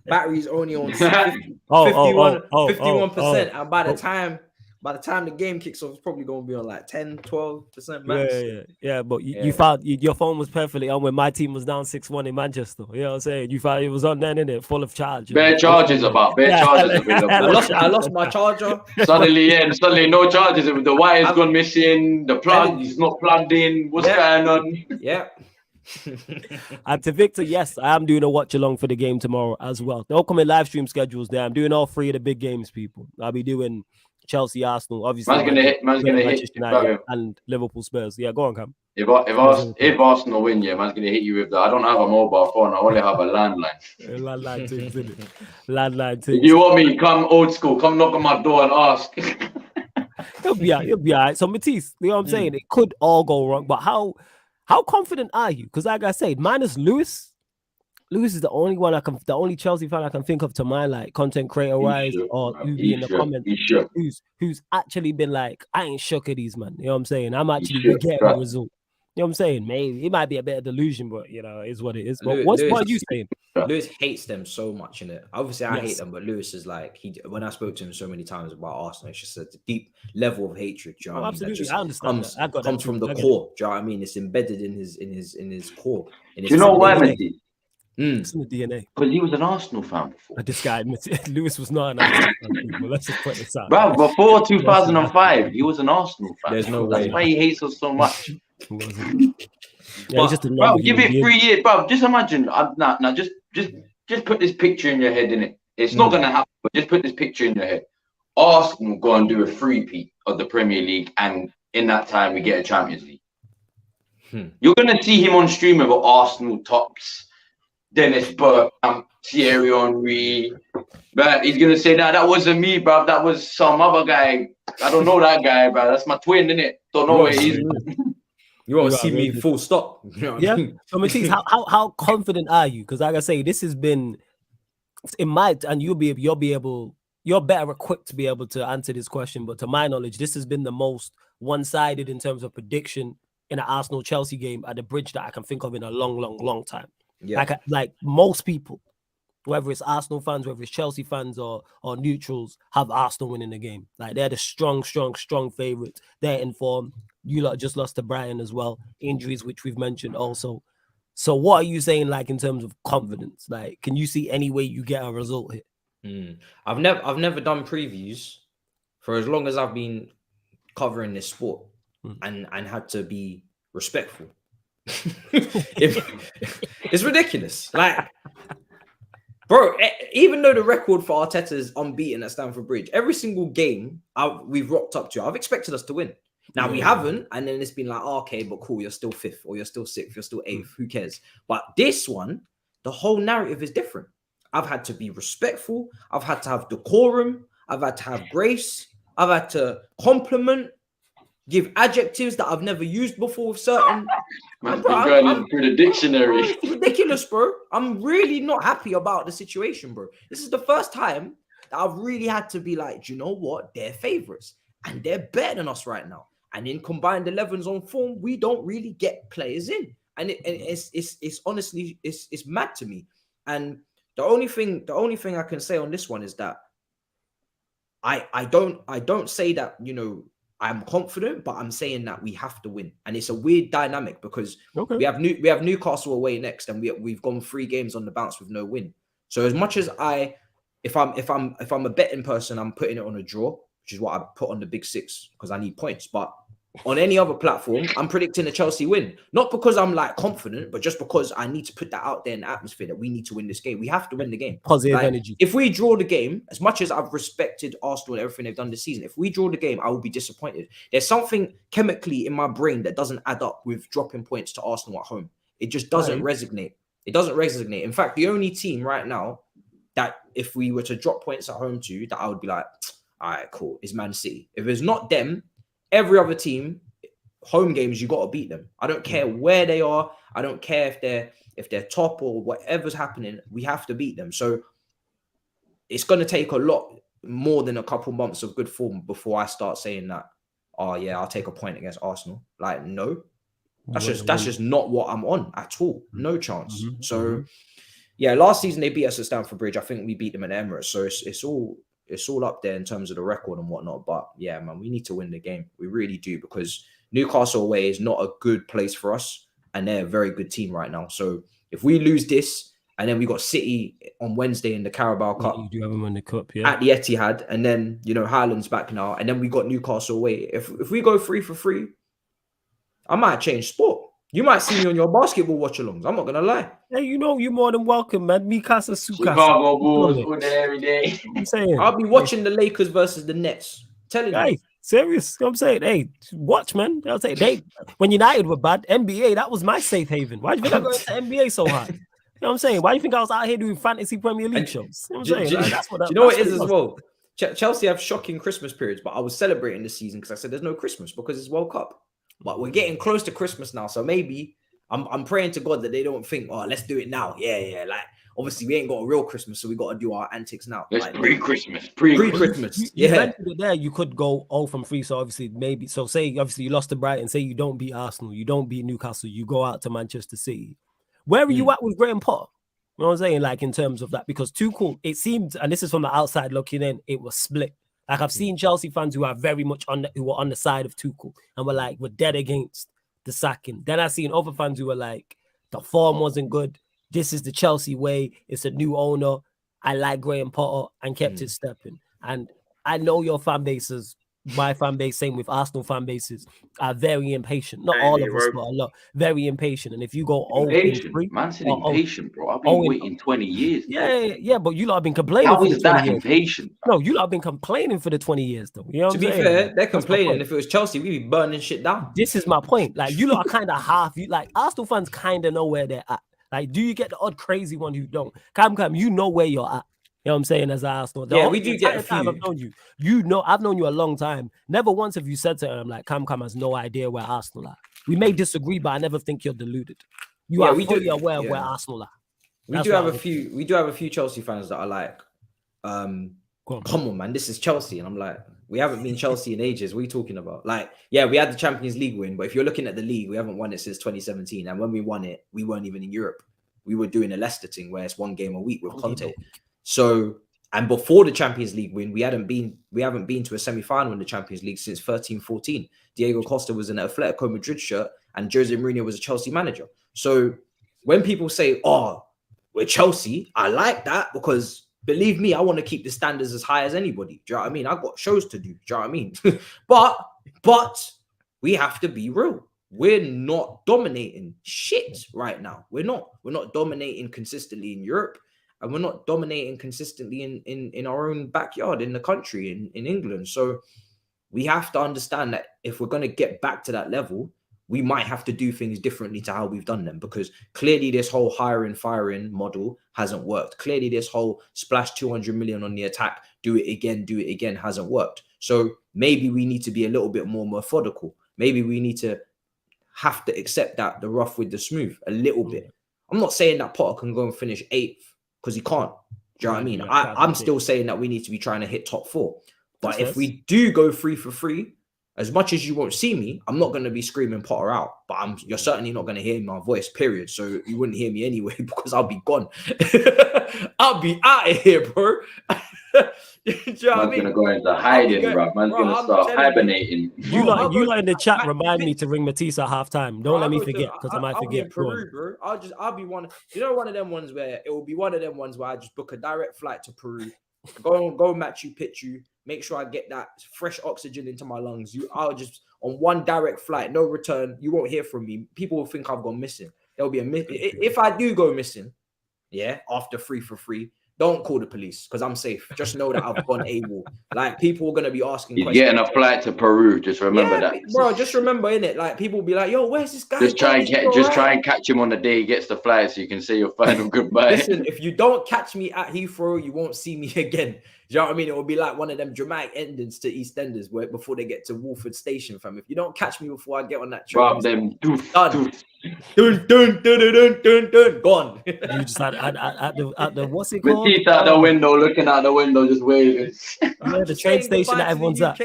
Battery's only on 51%. And by the time by the time the game kicks off, it's probably going to be on like 10-12% max. Yeah. But you found your phone was perfectly on when my team was down 6-1 in Manchester. You know what I'm saying? You found it was on then, innit? Full of charge. Bare charges available. I lost my charger. Suddenly no charges. The wire's gone missing. The plug is not plugged in. What's going on? Yeah. And to Victor, yes, I am doing a watch along for the game tomorrow as well. The upcoming live stream schedules there. I'm doing all 3 of the big games, people. I'll be doing Chelsea, Arsenal, obviously. Man's gonna hit United and Liverpool Spurs. Yeah, go on, Cam. If Arsenal win, man's gonna hit you with that. I don't have a mobile phone. I only have a landline. Landline things, isn't it? Landline things. If you want me, come old school. Come knock on my door and ask. You'll be all right. So Matisse, you know what I'm saying? It could all go wrong, but how confident are you? Because like I said, minus Lewis is the only Chelsea fan I can think of to mind, like content creator wise, or you be in the comments, who's actually been like, I ain't shook at these, man. You know what I'm saying? I'm actually getting a result. You know what I'm saying? Maybe it might be a bit of delusion, but you know, it's what it is. But what are you saying? Lewis hates them so much in it. Obviously, I hate them, but Lewis is like when I spoke to him so many times about Arsenal, it's just a deep level of hatred. Do you know what I mean? Absolutely, I understand. Comes from the core. Do you know what I mean? It's embedded in his core. Do you know why, Matisse? It's in the DNA. Because he was an Arsenal fan before. But this guy, Lewis was not an Arsenal fan. But let's just put this out. Bro, before 2005, he was an Arsenal fan. There's no way. That's why he hates us so much. Bro, give it 3 years, bro. Just imagine. Just put this picture in your head, innit? It's not gonna happen, but just put this picture in your head. Arsenal go and do a 3-peat of the Premier League, and in that time we get a Champions League. You're gonna see him on stream with Arsenal tops. Dennis Burke, Thierry Henry. But he's gonna say that wasn't me, bro. That was some other guy. I don't know that guy, bro. That's my twin, innit? Don't know where he's. You want to see me full stop? You know yeah. So Matisse, how confident are you? Because like I say, this has been and you're better equipped to be able to answer this question. But to my knowledge, this has been the most one-sided in terms of prediction in an Arsenal-Chelsea game at the Bridge that I can think of in a long time. Yeah. Like most people, whether it's Arsenal fans, whether it's Chelsea fans or neutrals, have Arsenal winning the game. Like they're the strong favorites. They're in form. You lot just lost to Brighton as well. Injuries, which we've mentioned also. So what are you saying, like in terms of confidence? Like, can you see any way you get a result here? I've never done previews for as long as I've been covering this sport and had to be respectful. It's ridiculous. Like, bro, even though the record for Arteta is unbeaten at Stamford Bridge, every single game we've rocked up to, I've expected us to win. Now we haven't, and then it's been like, okay, but cool, you're still 5th, or you're still 6th, you're still 8th, who cares? But this one, the whole narrative is different. I've had to be respectful, I've had to have decorum, I've had to have grace, I've had to compliment, give adjectives that I've never used before with certain. I'm going through the dictionary. It's ridiculous, bro. I'm really not happy about the situation, bro. This is the first time that I've really had to be like, do you know what? They're favorites, and they're better than us right now. And in combined 11s on form, we don't really get players in, and it's honestly it's mad to me. And the only thing I can say on this one is that I don't say that, you know, I'm confident, but I'm saying that we have to win, and it's a weird dynamic because we have Newcastle away next, and we've gone 3 games on the bounce with no win. So as much as if I'm a betting person, I'm putting it on a draw, which is what I put on the big 6 because I need points. But on any other platform, I'm predicting a Chelsea win, not because I'm like confident, but just because I need to put that out there in the atmosphere that we need to win this game. We have to win the game. Positive energy. If we draw the game, as much as I've respected Arsenal and everything they've done this season, if we draw the game, I will be disappointed. There's something chemically in my brain that doesn't add up with dropping points to Arsenal at home. It just doesn't resonate. It doesn't resonate. In fact, the only team right now that if we were to drop points at home to, that I would be like, all right, cool, is Man City. If it's not them, every other team, home games, you got to beat them. I don't care where they are. I don't care if they're top or whatever's happening. We have to beat them. So it's going to take a lot more than a couple months of good form before I start saying that, oh yeah, I'll take a point against Arsenal. Like, no, that's just not what I'm on at all. No chance. So yeah, last season they beat us at Stamford Bridge. I think we beat them at Emirates. So it's all up there in terms of the record and whatnot. But yeah, man, we need to win the game. We really do, because Newcastle away is not a good place for us, and they're a very good team right now. So if we lose this, and then we got City on Wednesday in the Carabao Cup. You do have them in the cup, yeah. At the Etihad, and then Haaland's back now, and then we got Newcastle away. If we go 3-for-3, I might change sport. You might see me on your basketball watch-alongs. I'm not gonna lie. Hey, you're more than welcome, man. Mikasa Sukasa. Chicago Bulls all day, every day. I'm saying I'll be watching the Lakers versus the Nets. Telling you. Hey, serious. I'm saying, hey, watch, man. I'll say, when United were bad, NBA, that was my safe haven. Why do you think I got into NBA so hard? You know what I'm saying? Why do you think I was out here doing fantasy Premier League shows? You know what I'm saying? That's what. Do you know what it is as well? Chelsea have shocking Christmas periods, but I was celebrating this season because I said there's no Christmas because it's World Cup. But we're getting close to Christmas now, so maybe I'm praying to God that they don't think, oh, let's do it now. Yeah. Like, obviously, we ain't got a real Christmas, so we got to do our antics now. It's like, pre-Christmas. You mentioned it there. You could go 0-3, so obviously maybe. So say obviously you lost to Brighton. Say you don't beat Arsenal, you don't beat Newcastle, you go out to Manchester City. Where are you at with Graham Potter? You know what I'm saying? Like in terms of that, because Tuchel, it seemed, and this is from the outside looking in, it was split. Like I've seen Chelsea fans who are very much who were on the side of Tuchel and were like, we're dead against the sacking. Then I've seen other fans who were like, the form wasn't good. This is the Chelsea way. It's a new owner. I like Graham Potter, and kept it stepping. And I know your fan bases, my fan base, same with Arsenal fan bases, are very impatient. Not all of us, but a lot. Very impatient. And if you go impatient, man said impatient, bro. I've been waiting 20 years. Yeah, but you lot have been complaining. How is that impatient? No, you lot have been complaining for the 20 years, though. You know what I'm saying? To be fair, they're complaining. If it was Chelsea, we'd be burning shit down. This is my point. Like, you lot are kind of half. Like, Arsenal fans kind of know where they're at. Like, do you get the odd crazy one who don't? Cam, you know where you're at. You know what I'm saying? As Arsenal, we do get a few. I've known you. You know, I've known you a long time. Never once have you said to him like, Cam has no idea where Arsenal are. We may disagree, but I never think you're deluded. You are fully aware of where Arsenal are. We do have a few Chelsea fans that are like, come on, man, this is Chelsea. And I'm like, we haven't been Chelsea in ages. What are you talking about? Like, yeah, we had the Champions League win, but if you're looking at the league, we haven't won it since 2017. And when we won it, we weren't even in Europe. We were doing a Leicester thing where it's one game a week with Conte. So, and before the Champions League win, we haven't been to a semi-final in the Champions League since 13-14. Diego Costa was in an Atletico Madrid shirt and Jose Mourinho was a Chelsea manager. So when people say, oh, we're Chelsea, I like that because believe me, I want to keep the standards as high as anybody. Do you know what I mean? I've got shows to do. Do you know what I mean? but we have to be real. We're not dominating shit right now. We're not dominating consistently in Europe. And we're not dominating consistently in our own backyard, in the country, in England. So we have to understand that if we're going to get back to that level, we might have to do things differently to how we've done them. Because clearly this whole hiring, firing model hasn't worked. Clearly this whole splash 200 million on the attack, do it again hasn't worked. So maybe we need to be a little bit more methodical. Maybe we need to have to accept that the rough with the smooth a little bit. I'm not saying that Potter can go and finish 8th. Because he can't. Do you know what I mean? I'm still saying that we need to be trying to hit top 4. But if we do go 3-for-3, as much as you won't see me, I'm not going to be screaming Potter out. But you're certainly not going to hear my voice, period. So you wouldn't hear me anyway because I'll be gone. I'll be out of here, bro. Do you know what I mean? Man's going to go into hiding, bro. Man's going to start hibernating. You lot in the chat remind me to ring Matisse at halftime. Don't let me forget because I might forget. Peru, bro. I'll be one. You know, one of them ones where it will be one of them ones where I just book a direct flight to Peru, go Machu Picchu, make sure I get that fresh oxygen into my lungs. I'll just on one direct flight, no return. You won't hear from me. People will think I've gone missing. There'll be if I do go missing, after 3-for-3. Don't call the police because I'm safe. Just know that I've gone AWOL. Like people are gonna be asking. You're getting a flight to Peru. Just remember that, bro. Just remember, innit? Like people will be like, "Yo, where's this guy?" Just try and catch him on the day he gets the flight, so you can say your final goodbye. Listen, if you don't catch me at Heathrow, you won't see me again. Do you know what I mean? It will be like one of them dramatic endings to EastEnders where before they get to Wolford Station, fam. If you don't catch me before I get on that train, Rob them. Done. Dun, gone. You just at the what's it called? With teeth out the window, looking out the window, just waving. The train station that everyone's at.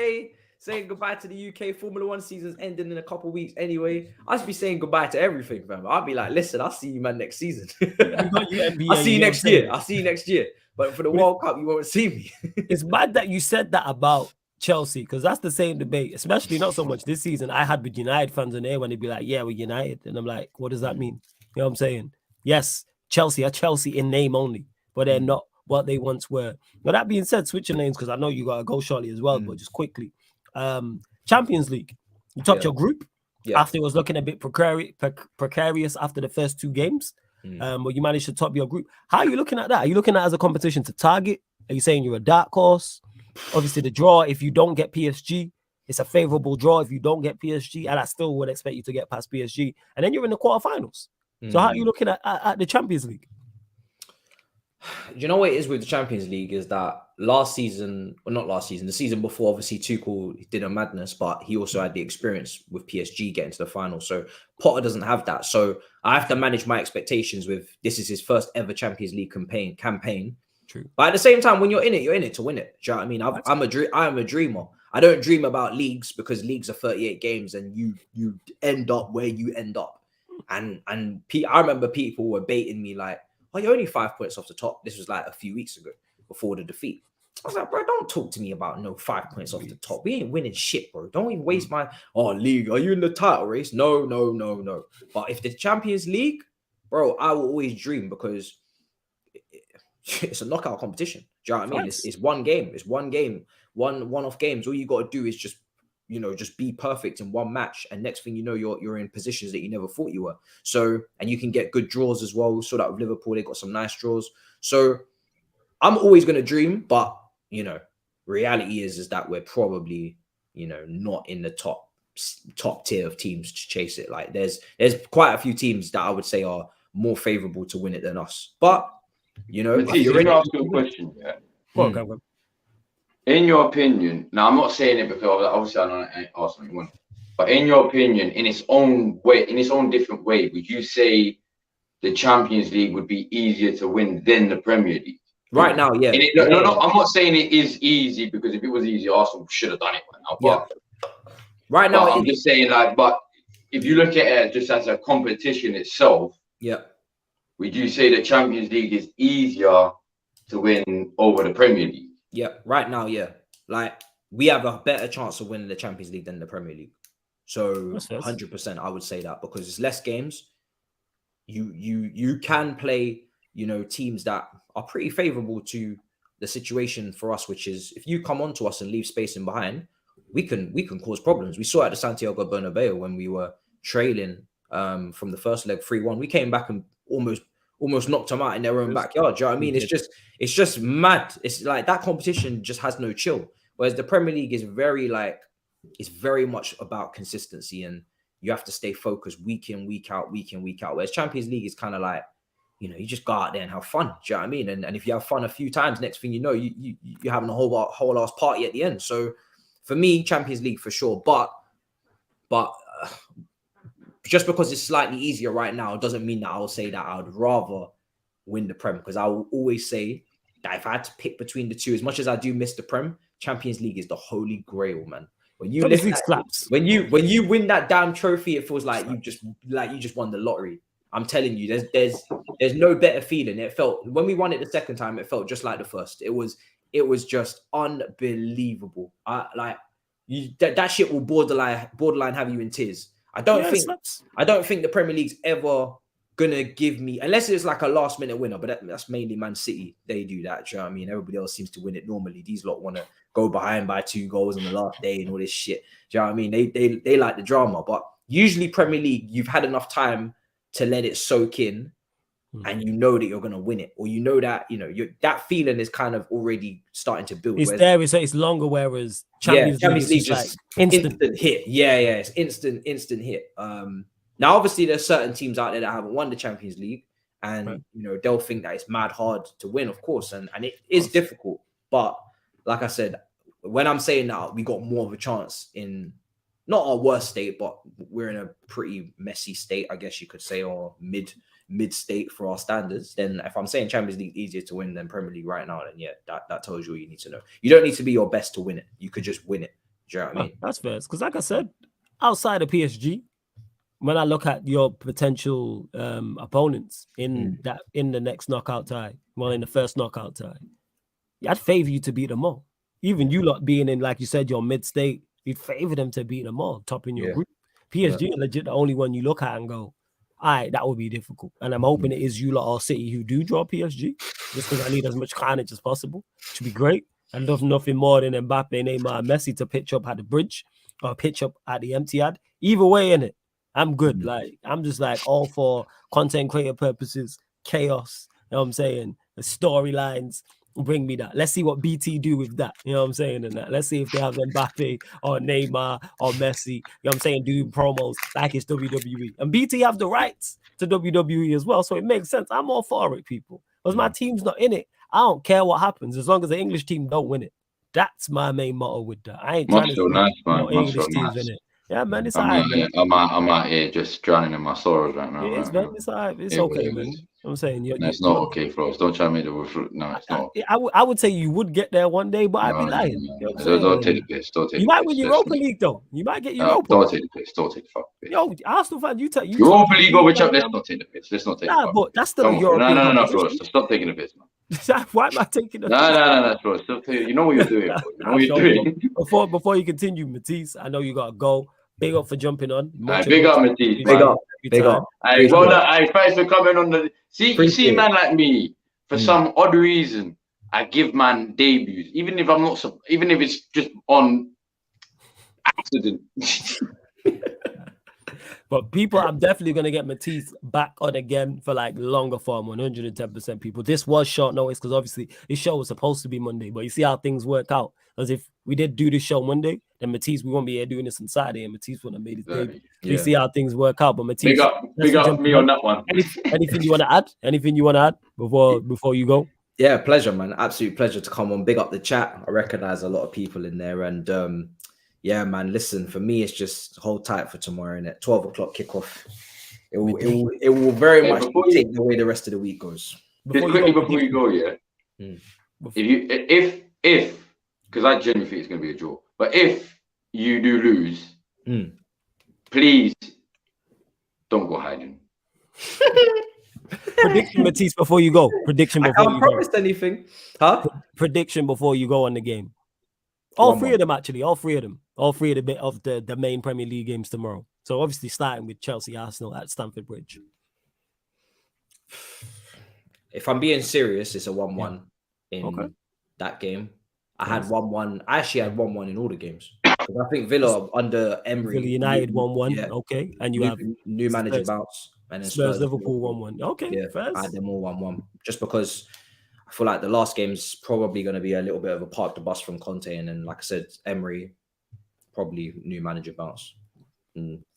Saying goodbye to the UK. Formula One season's ending in a couple of weeks anyway. I'll just be saying goodbye to everything, fam. I'll be like, listen, I'll see you, man, next season. I'll see you next year. but for the World Cup, you won't see me. It's mad that you said that about Chelsea, because that's the same debate, especially not so much this season. I had with United fans in there when they'd be like, yeah, we're United. And I'm like, what does that mean? You know what I'm saying? Yes, Chelsea are Chelsea in name only, but they're not what they once were. But that being said, switching names, because I know you got to go shortly as well, but just quickly. Champions League, you topped your group after it was looking a bit precarious after the first 2 games. But you managed to top your group. How are you looking at that? Are you looking at it as a competition to target? Are you saying you're a dark horse? Obviously, the draw, if you don't get PSG, it's a favorable draw if you don't get PSG, and I still would expect you to get past PSG. And then you're in the quarterfinals. So how are you looking at the Champions League? You know what it is with the Champions League is that last season, or not last season, the season before, obviously Tuchel did a madness, but he also had the experience with PSG getting to the final. So Potter doesn't have that. So I have to manage my expectations with this is his first ever Champions League campaign. True. But at the same time, when you're in it to win it. Do you know what I mean? I'm a dreamer. I don't dream about leagues because leagues are 38 games and you end up where you end up. And I remember people were baiting me like, oh, you're only 5 points off the top. This was like a few weeks ago before the defeat. I was like, bro, don't talk to me about no 5 points off the top. We ain't winning shit, bro. Don't even waste my league. Are you in the title race? No. But if the Champions League, bro, I will always dream because it's a knockout competition. Do you know what I mean? It's one game. It's one game. One-off games. All you got to do is just be perfect in one match, and next thing you know, you're in positions that you never thought you were. So, and you can get good draws as well. So that with Liverpool, they got some nice draws. So, I'm always going to dream, but reality is that we're probably not in the top tier of teams to chase it. Like there's quite a few teams that I would say are more favorable to win it than us. But you're in. Ask you a question. Yeah. Go on. In your opinion, now I'm not saying it because obviously I don't ask anyone, but in your opinion, in its own way, in its own different way, would you say the Champions League would be easier to win than the Premier League? Right now, yeah. No, I'm not saying it is easy because if it was easy, Arsenal should have done it right now. But right now, I'm just saying but if you look at it just as a competition itself, would you say the Champions League is easier to win over the Premier League? Yeah, right now, yeah. Like we have a better chance of winning the Champions League than the Premier League. So 100%, I would say that because it's less games. You can play, teams that are pretty favorable to the situation for us, which is if you come onto us and leave space in behind, we can cause problems. We saw at the Santiago Bernabeu when we were trailing from the first leg 3-1. We came back and almost knocked them out in their own backyard. Do you know what I mean? It's just mad. It's like that competition just has no chill. Whereas the Premier League is it's very much about consistency and you have to stay focused week in, week out. Whereas Champions League is kind of like, you just go out there and have fun. Do you know what I mean? And if you have fun a few times, next thing you know, you're having a whole ass party at the end. So for me, Champions League for sure. But just because it's slightly easier right now doesn't mean that I'll say that I would rather win the Prem, because I will always say that if I had to pick between the two, as much as I do miss the Prem, Champions League is the holy grail, man. When you when you win that damn trophy, it feels like you just won the lottery. I'm telling you, there's no better feeling. It felt when we won it the second time, it felt just like the first. It was just unbelievable. That shit will borderline have you in tears. I don't think the Premier League's ever gonna give me, unless it's like a last minute winner, but that's mainly Man City. They do that. Do you know what I mean? Everybody else seems to win it normally. These lot want to go behind by 2 goals on the last day and all this shit. Do you know what I mean? They like the drama, but usually Premier League, you've had enough time to let it soak in, and you know that you're gonna win it, or that that feeling is kind of already starting to build. It's longer, whereas Champions League just instant hit. Yeah, it's instant hit. Now obviously there's certain teams out there that haven't won the Champions League, and they'll think that it's mad hard to win, of course, and it is difficult. But like I said, when I'm saying that we got more of a chance in not our worst state, but we're in a pretty messy state, I guess you could say, or mid state for our standards, then if I'm saying Champions League easier to win than Premier League right now, then yeah, that tells you all you need to know. You don't need to be your best to win it. You could just win it. Do you know what I mean? That's fair. Because like I said, outside of PSG, when I look at your potential opponents in the next knockout tie, well, in the first knockout tie, I'd favor you to beat them all. Even you lot being in, like you said, your mid-state, you'd favor them to beat them all, top in your group. PSG are legit the only one you look at and go, all right, that would be difficult. And I'm hoping it is you lot or City who do draw PSG, just because I need as much carnage as possible. It should be great. I love nothing more than Mbappe, Neymar, and Messi to pitch up at the bridge or pitch up at the Etihad. Either way, in it, I'm good. Like, I'm just like all for content creator purposes, chaos. You know what I'm saying? The storylines. Bring me that. Let's see what BT do with that. You know what I'm saying? And that. Let's see if they have Mbappe or Neymar or Messi. You know what I'm saying? Do promos like it's WWE. And BT have the rights to WWE as well. So it makes sense. I'm all for it, people. Because my team's not in it. I don't care what happens as long as the English team don't win it. That's my main motto with that. I ain't trying to nice, no English teams in it. Yeah, man, it's all right, man. I'm out here just drowning in my sorrows right now. It is, man. It's all right. It's okay, man. I'm saying it's not okay, Flores. Don't try to make it. No, it's not. I would say you would get there one day, but I'd be lying. You know don't take the piss. Don't take. You might win Europa League though. You might get Europa. Don't take the piss. Don't take the fuck piss. Yo, Arsenal fan, you take Europa League over Champions. Let's not take the piss. Let's not take. Nah, but that's still a European. No, Flores. Stop taking the piss, man. Why am I taking the piss? No, Flores. You know what you're doing. You know what you're doing. Before you continue, Matisse, I know you gotta go. Big up for jumping on. Big up, Matisse. Big up. Thanks for coming on the. See, man like me. For some odd reason, I give man debuts, even if I'm not. Even if it's just on accident. But people, I'm definitely gonna get Matisse back on again for like longer form, 110% people. This was short notice because obviously this show was supposed to be Monday, but you see how things worked out. Because if we did do this show Monday, then Matisse, we won't be here doing this on Saturday, and Matisse wouldn't have made his debut. You see how things work out. But Matisse, big up me on that one. Anything you want to add? Anything you want to add before you go? Yeah, pleasure, man. Absolute pleasure to come on. Big up the chat. I recognize a lot of people in there, and yeah, man. Listen, for me, it's just hold tight for tomorrow. And at 12 o'clock kickoff, it will very much take the way the rest of the week goes. Just quickly before you go, if because I genuinely think it's going to be a draw, but if you do lose, please don't go hiding. Prediction, Matisse, before you go. Prediction before you go. I can't promise anything. Huh? Prediction before you go on the game. All three of them, actually. All three of them. All three of the main Premier League games tomorrow. So obviously starting with Chelsea, Arsenal at Stamford Bridge. If I'm being serious, it's a 1-1 in that game. I had 1-1. I actually had 1-1 in all the games. I think Villa under Emery. Villa United 1-1. Yeah. Okay. And you have new manager bounce. And then Spurs Liverpool 1-1. Okay. Yeah, I had them all 1-1. Just because I feel like the last game's probably going to be a little bit of a park the bus from Conte. And then, like I said, Emery, probably new manager bounce.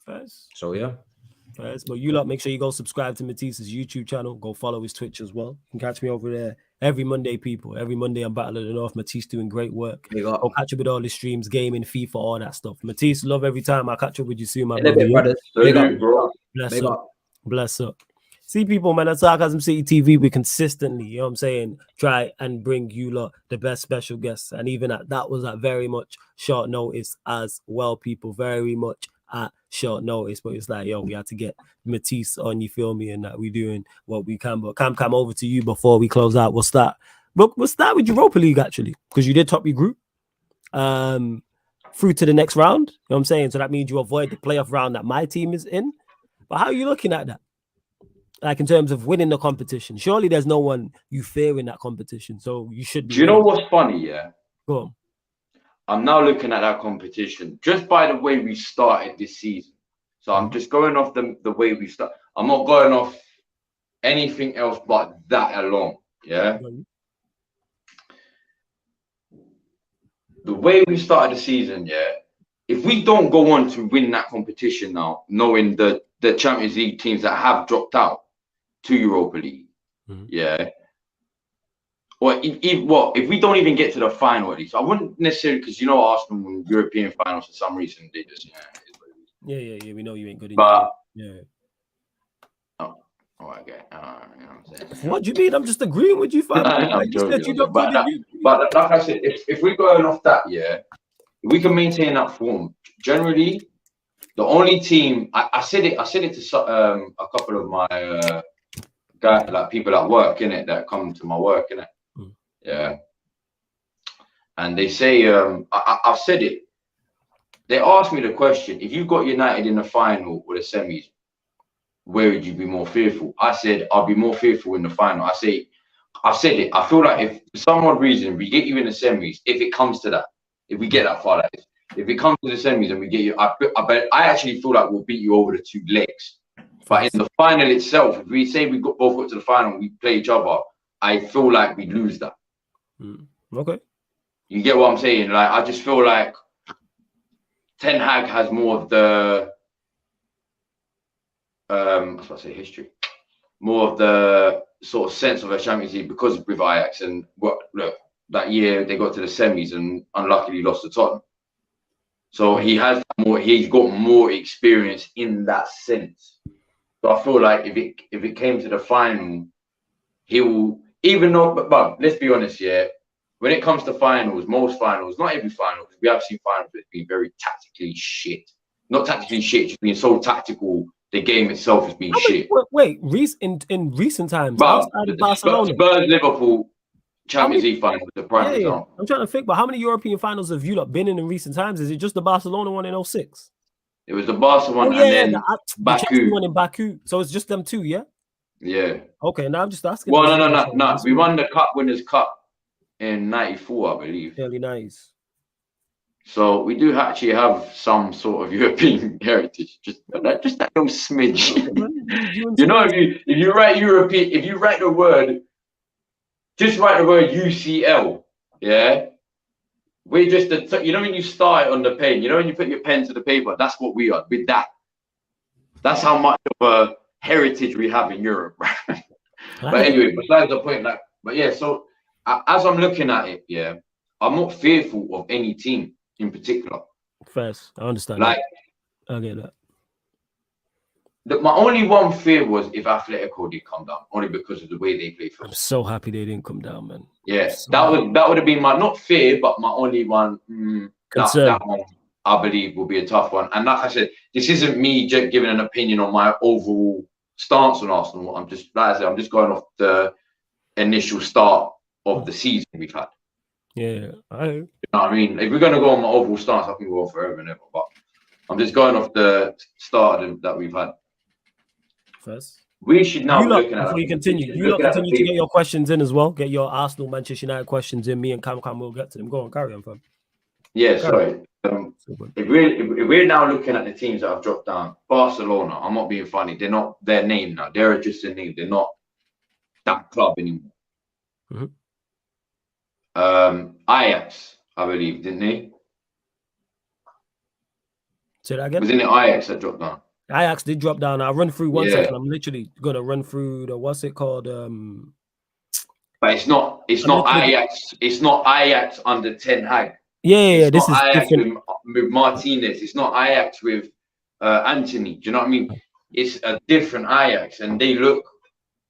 First. So, yeah. But you lot, make sure you go subscribe to Matisse's YouTube channel. Go follow his Twitch as well. You can catch me over there every Monday, people. Every Monday I'm Battle of the North. Matisse doing great work. Go catch up with all the streams, gaming, FIFA, all that stuff. Matisse, love every time. I'll catch up with you soon, my brother. Bless up. Bless up. See, people, man, at Sarcasm City TV, we consistently, you know what I'm saying, try and bring you lot the best special guests. And even that was at very much short notice as well, people. Very much at short notice, but it's like, yo, we had to get Matisse on, you feel me, and that we're doing what we can. But Cam, over to you before we close out. We'll start with Europa League, actually, because you did top your group through to the next round. You know what I'm saying? So that means you avoid the playoff round that my team is in. But how are you looking at that? Like in terms of winning the competition? Surely there's no one you fear in that competition, so you should be. Do you know what's funny? Yeah. Go on. I'm now looking at that competition just by the way we started this season. So I'm just going off the way we start. I'm not going off anything else but that alone. Yeah. The way we started the season, yeah. If we don't go on to win that competition now, knowing the Champions League teams that have dropped out to Europa League, yeah. Or if we don't even get to the final at least, I wouldn't necessarily, because Arsenal win European finals for some reason. They just yeah. We know you ain't good. But yeah. Oh, okay. You know what I'm saying? What do you mean? I'm just agreeing with you, fam. But like I said, if we're going off that, yeah, if we can maintain that form, generally, the only team I said it to a couple of my guys, like people at work, innit, that come to my work, innit. Yeah. And they say, I've said it. They asked me the question: if you got United in the final or the semis, where would you be more fearful? I said I'll be more fearful in the final. I've said it. I feel like if for some odd reason we get you in the semis, if it comes to that, if we get that far, that is, if it comes to the semis and we get you, I actually feel like we'll beat you over the 2 legs. But in the final itself, if we say we both got to the final, we play each other, I feel like we lose that. Okay. You get what I'm saying? Like, I just feel like Ten Hag has more of the I was about to say history, more of the sort of sense of a Champions League because with Ajax, and look, that year they got to the semis and unluckily lost to Tottenham. So he's got more experience in that sense. So I feel like if it came to the final, he will, even though, but let's be honest, yeah, when it comes to finals, most finals, not every final, because we have seen finals that's been very tactically shit. Not tactically shit, just being so tactical, the game itself has been shit. Wait, in recent times, outside of Barcelona, Spurs Liverpool Champions League final was the prime example. I'm trying to think, but how many European finals have you lot been in recent times? Is it just the Barcelona one in 06? It was the Barca one, and then the Baku one in Baku. So it's just them 2, yeah? Yeah. Okay, now I'm just asking. Well, no. We won the Cup Winners' Cup in '94, I believe. Early 90s. So we do actually have some sort of European heritage, just that little smidge. You know, if you write European, if you write the word, just write the word UCL, yeah. We're just you know when you start on the pen, you know when you put your pen to the paper, that's what we are with that. That's how much of a heritage we have in Europe. But anyway, besides the point, like, but yeah. So as I'm looking at it, yeah, I'm not fearful of any team in particular. First, I understand. Like, I get that. My only one fear was if Atletico did come down, only because of the way they play football. I'm so happy they didn't come down, man. Yeah, that would have been my, not fear, but my only one. That one, I believe, will be a tough one. And like I said, this isn't me just giving an opinion on my overall stance on Arsenal. I'm just, like I said, I'm just going off the initial start of the season we've had. Yeah, you know what I mean? If we're going to go on my overall stance, I can go on forever and ever. But I'm just going off the start that we've had. First, we should now be looking at. Before you continue, continue to get your questions in as well. Get your Arsenal, Manchester United questions in. Me and Cam will get to them. Go on, carry on, fam. Yeah, sorry. If we're now looking at the teams that have dropped down, Barcelona, I'm not being funny. They're not their name now. They're just a name. They're not that club anymore. Ajax, I believe, didn't they? Say that again. Wasn't it Ajax that dropped down? Ajax did drop down. I'll run through one second. I'm literally gonna run through the what's it called? But it's not Ajax. It's not Ajax under Ten Hag. Yeah, this is Ajax different. with Martinez. It's not Ajax with Anthony. Do you know what I mean? It's a different Ajax, and they look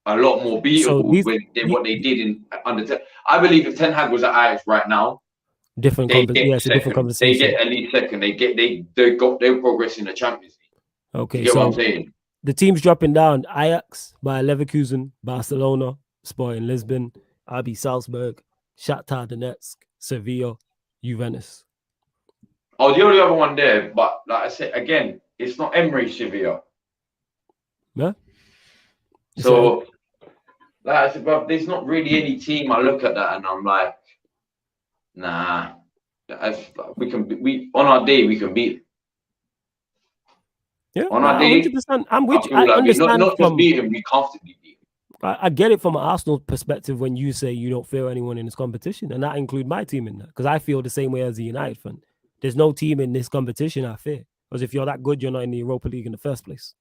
a lot more beatable than what they did in under Ten. I believe if Ten Hag was at Ajax right now, different conversation. They get at least second. They're progressing the Champions League. Okay, you get what I'm saying? The teams dropping down: Ajax, Bayer Leverkusen, Barcelona, Sporting Lisbon, RB Salzburg, Shakhtar Donetsk, Sevilla, Juventus. Oh, the only other one there, but like I said again, it's not Emery Sevilla. Yeah. So, like I said, but there's not really any team I look at that and I'm like, nah. We on our day we can beat. Yeah, on our day, 100%. I'm with you. I understand not just beat him, we comfortably beat him. I get it from an Arsenal perspective when you say you don't fear anyone in this competition, and that includes my team in that, because I feel the same way as a United fan. There's no team in this competition I fear, because if you're that good, you're not in the Europa League in the first place.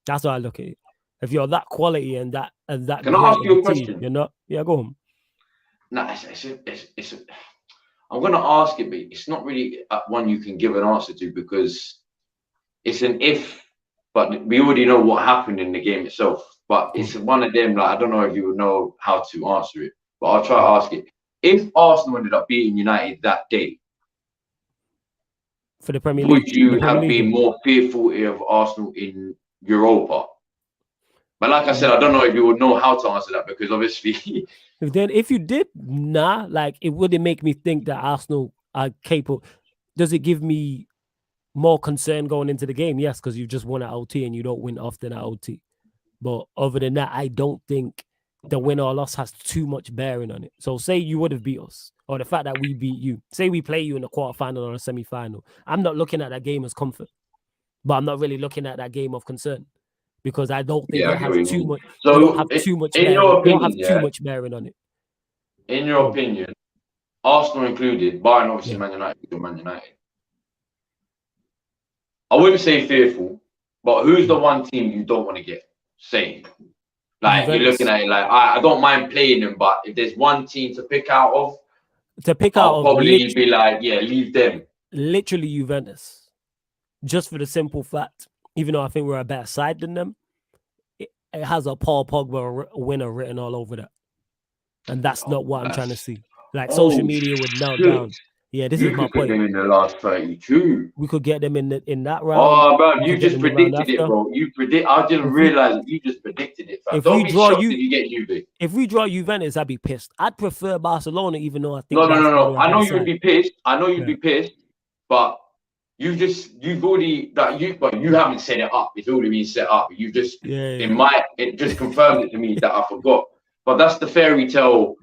That's how I look at it. If you're that quality and that, can I ask you a question? You're not. Yeah, go on. Nah, I'm gonna ask it, but it's not really one you can give an answer to because it's an if. But we already know what happened in the game itself. But it's one of them. Like I don't know if you would know how to answer it, but I'll try to ask it. If Arsenal ended up beating United that day, for the Premier League. Would you the Premier have League been game. more fearful of Arsenal in Europa? But like I said, I don't know if you would know how to answer that because obviously. If you did, like it wouldn't make me think that Arsenal are capable. Does it give me more concern going into the game? Yes, because you just won at OT and you don't win often at OT. But other than that, I don't think the win or loss has too much bearing on it. So say you would have beat us, or the fact that we beat you. Say we play you in the quarterfinal or a semi-final. I'm not looking at that game as comfort, but I'm not really looking at that game of concern because I don't think it has too much. So they don't have too much. In your opinion, they don't have too much bearing on it. In your opinion, Arsenal included, barring obviously Man United. I wouldn't say fearful, but who's the one team you don't want to get? Say, like Juventus. You're looking at it like I don't mind playing them, but if there's one team to pick out of, I'll probably be like, yeah, leave them. Literally Juventus, just for the simple fact, even though I think we're a better side than them, it has a Paul Pogba winner written all over that, and that's not what I'm trying to see. Like social media would melt down. Yeah, this is my point. In the last 32, we could get them in that round. Oh, bro, you just predicted it, bro. I didn't realize that you just predicted it. Fam. Don't be shocked if you get Juve. If we draw Juventus, I'd be pissed. I'd prefer Barcelona, even though I think. No. I know you'd be pissed. Be pissed, but you haven't set it up. It's already been set up. You just it just confirmed it to me that I forgot. But that's the fairy tale.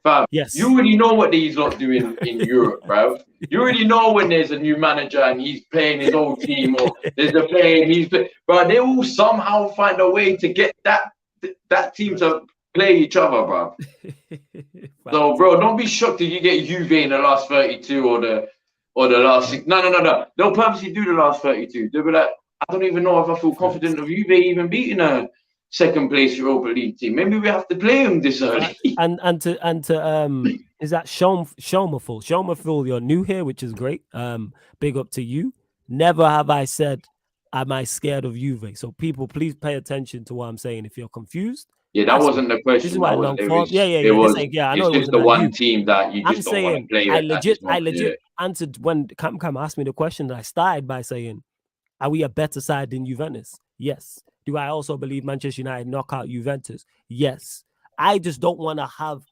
Fam, yes. You already know what these lot do in Europe, bro. You already know when there's a new manager and he's playing his old team, or there's a player and he's playing. But they will somehow find a way to get that team to play each other, bro. So, bro, don't be shocked if you get Juve in the last 32 or the last 6. No. They'll purposely do the last 32. They'll be like, I don't even know if I feel confident of Juve even beating a second place Europa League team. Maybe we have to play them this early. And to is that Shomaful, you're new here, which is great. Big up to you. Never have I said, am I scared of Juve? So people, please pay attention to what I'm saying. If you're confused. Yeah, that wasn't the question. This is why I know I know it's just the one team that you just don't want to play. I legit answered when Cam asked me the question. I started by saying, are we a better side than Juventus? Yes. Do I also believe Manchester United knock out Juventus? Yes. I just don't want to have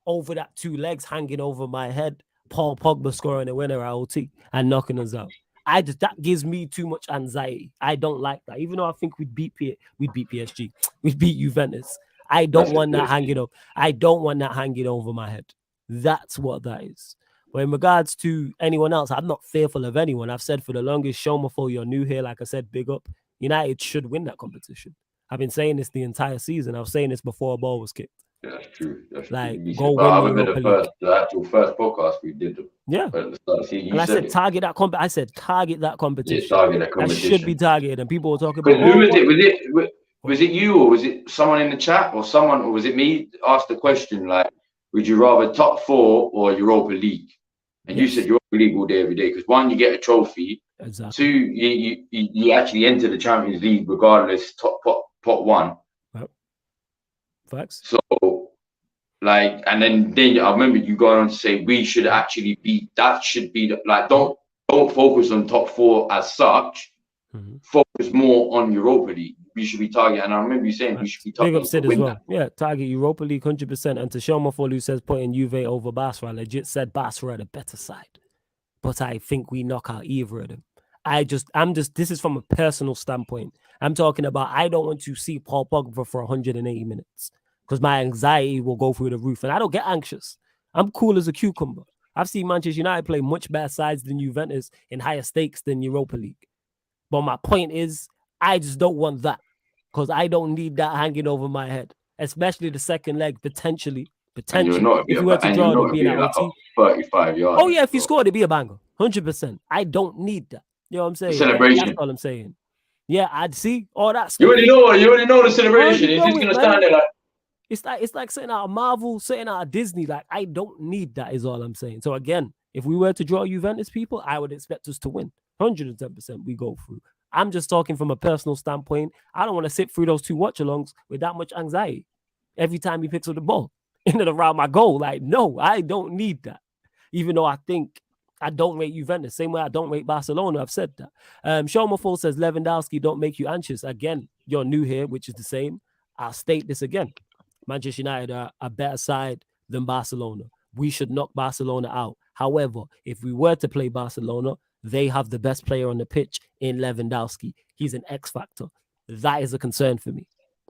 over that 2 legs hanging over my head, Paul Pogba scoring a winner at OT and knocking us out. That gives me too much anxiety. I don't like that. Even though I think we'd beat PSG, we'd beat Juventus. I don't want that hanging up. I don't want that hanging over my head. That's what that is. But in regards to anyone else, I'm not fearful of anyone. I've said for the longest, Shomafo, you're new here. Like I said, big up. United should win that competition. I've been saying this the entire season. I was saying this before a ball was kicked. Yeah, that's true. Like, go win the Europa League. The actual first podcast we did. Yeah. And I said target that competition. I said target that competition. Yeah, target that competition. That should be targeted. And people were talking about. Who was it? Was it you, or was it someone in the chat, or was it me asked the question like, would you rather top 4 or Europa League? And you said Europa League all day, every day, because 1, you get a trophy. Exactly. 2, you actually enter the Champions League regardless, top pot 1. Yep. Facts. So, like, and then I remember you going on to say we should actually be. That should be don't focus on top 4 as such. Mm-hmm. Focus more on Europa League. We should be targeting. And I remember you saying we should be targeting. Big up Sid as well. Yeah, target Europa League 100%. And to Shomafol, who says putting Juve over Barca, I legit said Barca are the better side, but I think we knock out either of them. This is from a personal standpoint. I'm talking about I don't want to see Paul Pogba for 180 minutes because my anxiety will go through the roof. And I don't get anxious. I'm cool as a cucumber. I've seen Manchester United play much better sides than Juventus in higher stakes than Europa League. But my point is, I just don't want that because I don't need that hanging over my head, especially the second leg, potentially. If you were to draw, it would be an OT. 35 yards. Oh, yeah, if you scored, it'd be a banger. 100%. I don't need that. You know what I'm saying? Celebration. That's all I'm saying. Yeah, I'd see all that stuff. You already know the celebration. He's just going to stand there like... It's like sitting out of Marvel, sitting out of Disney. Like, I don't need that is all I'm saying. So, again, if we were to draw Juventus people, I would expect us to win. 110% we go through. I'm just talking from a personal standpoint. I don't want to sit through those 2 watch-alongs with that much anxiety every time he picks up the ball in and around my goal. Like, no, I don't need that. Even though I think I don't rate Juventus. Same way I don't rate Barcelona. I've said that. Shomafol says Lewandowski don't make you anxious. Again, you're new here, which is the same. I'll state this again. Manchester United are a better side than Barcelona. We should knock Barcelona out. However, if we were to play Barcelona, they have the best player on the pitch in Lewandowski. He's an X factor. That is a concern for me.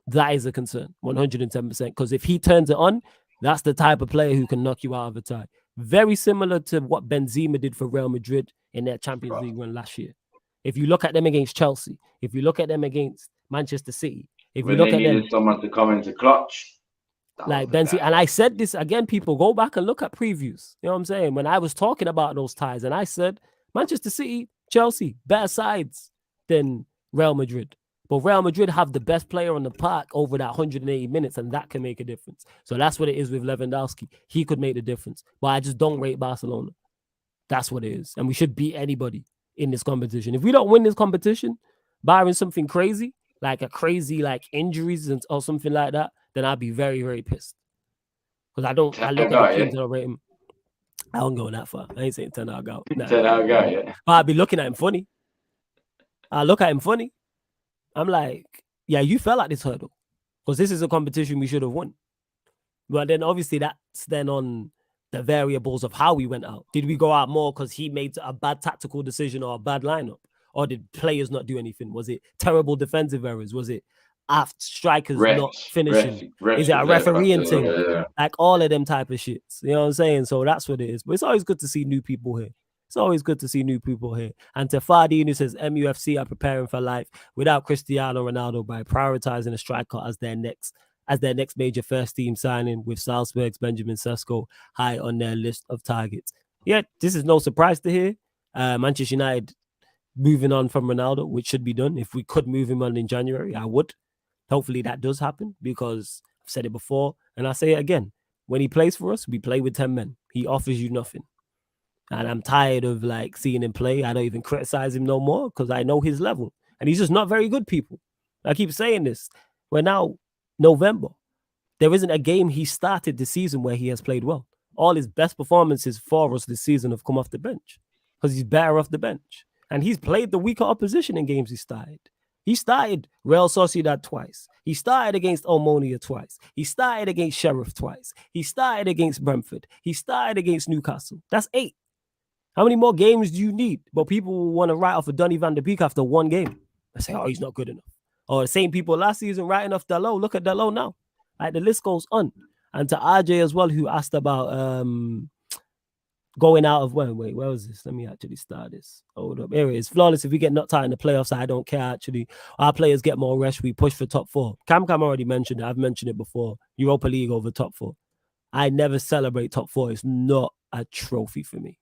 That is a concern, 110%. Because if he turns it on, that's the type of player who can knock you out of a tie. Very similar to what Benzema did for Real Madrid in their Champions League run last year. If you look at them against Chelsea, if you look at them against Manchester City, if you look at them, someone to come into clutch, like Benzema, and I said this again, people go back and look at previews. You know what I'm saying? When I was talking about those ties, and I said Manchester City, Chelsea, better sides than Real Madrid. But Real Madrid have the best player on the park over that 180 minutes, and that can make a difference. So that's what it is with Lewandowski. He could make the difference. But I just don't rate Barcelona. That's what it is. And we should beat anybody in this competition. If we don't win this competition, barring something crazy, like a crazy injuries or something like that, then I'd be very, very pissed. Because I look at the teams and I rate him. I don't go that far. I ain't saying 10 out. Nah, 10 out, yeah. But I'd be looking at him funny. I look at him funny. I'm like, yeah, you fell at this hurdle because this is a competition we should have won. But then obviously that's then on the variables of how we went out. Did we go out more because he made a bad tactical decision or a bad lineup? Or did players not do anything? Was it terrible defensive errors? Was it strikers not finishing? Is it a refereeing thing? Yeah. Like all of them type of shits. You know what I'm saying? So that's what it is. But it's always good to see new people here. It's always good to see new people here. And to Fardine, who says MUFC are preparing for life without Cristiano Ronaldo by prioritizing a striker as their next major first team signing, with Salzburg's Benjamin Sesko high on their list of targets. Yeah, this is no surprise to hear. Manchester United moving on from Ronaldo, which should be done. If we could move him on in January, I would. Hopefully that does happen, because I've said it before and I say it again. When he plays for us, we play with 10 men. He offers you nothing. And I'm tired of seeing him play. I don't even criticize him no more because I know his level. And he's just not very good, people. I keep saying this. We're now November. There isn't a game he started this season where he has played well. All his best performances for us this season have come off the bench because he's better off the bench. And he's played the weaker opposition in games he started. He started Real Sociedad twice. He started against Omonia twice. He started against Sheriff twice. He started against Brentford. He started against Newcastle. That's 8. How many more games do you need? But people will want to write off of Donny van der Beek after one game. I say, oh, he's not good enough. Or the same people last season writing off Dalot. Look at Dalot now. The list goes on. And to RJ as well, who asked about going out of when? Wait, where was this? Let me actually start this. Hold up. Here it is. Flawless. If we get knocked out in the playoffs, I don't care, actually. Our players get more rest. We push for top 4. Cam already mentioned it. I've mentioned it before. Europa League over top 4. I never celebrate top 4. It's not a trophy for me.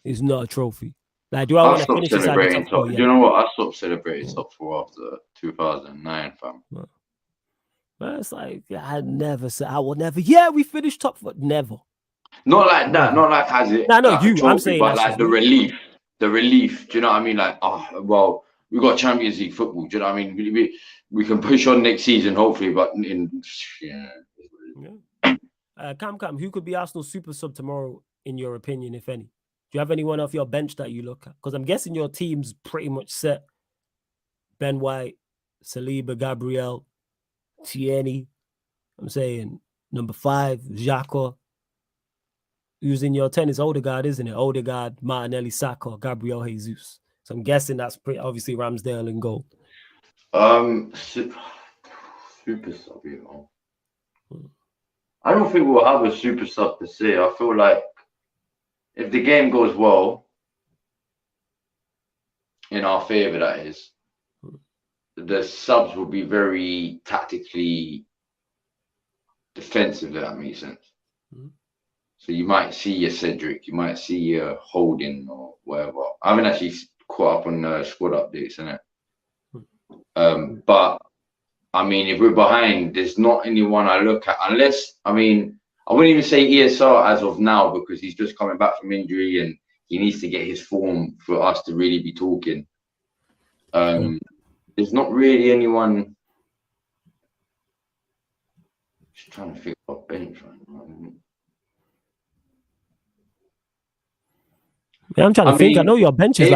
It's not a trophy. Do I want to finish celebrating top 4? Do you know what? I stopped celebrating top 4 after 2009, fam. Well, it's I never said, I will never. Yeah, we finished top 4. Never. Not like that. Not like has it. No, you. Trophy, I'm saying, but the relief. The relief. Do you know what I mean? Well, we got Champions League football. Do you know what I mean? We can push on next season, hopefully. But Cam, who could be Arsenal super sub tomorrow, in your opinion, if any? Do you have anyone off your bench that you look at? Because I'm guessing your team's pretty much set. Ben White, Saliba, Gabriel, Tierney. I'm saying number 5, Xhaka. Who's in your 10 is Odegaard, isn't it? Odegaard, Martinelli, Saka, Gabriel Jesus. So I'm guessing that's pretty obviously Ramsdale in goal. Super sub, you know. I don't think we'll have a super sub to say. I feel like if the game goes well, in our favor, that is, the subs will be very tactically defensive, if that makes sense. So you might see a Cedric, you might see a Holding or whatever. I haven't actually caught up on the squad updates, innit? But I mean, if we're behind, there's not anyone I look at, unless, I mean, I wouldn't even say ESR as of now, because he's just coming back from injury and he needs to get his form for us to really be talking. There's not really anyone. Just trying to figure out bench right now. Yeah, I'm trying to think. I know your bench is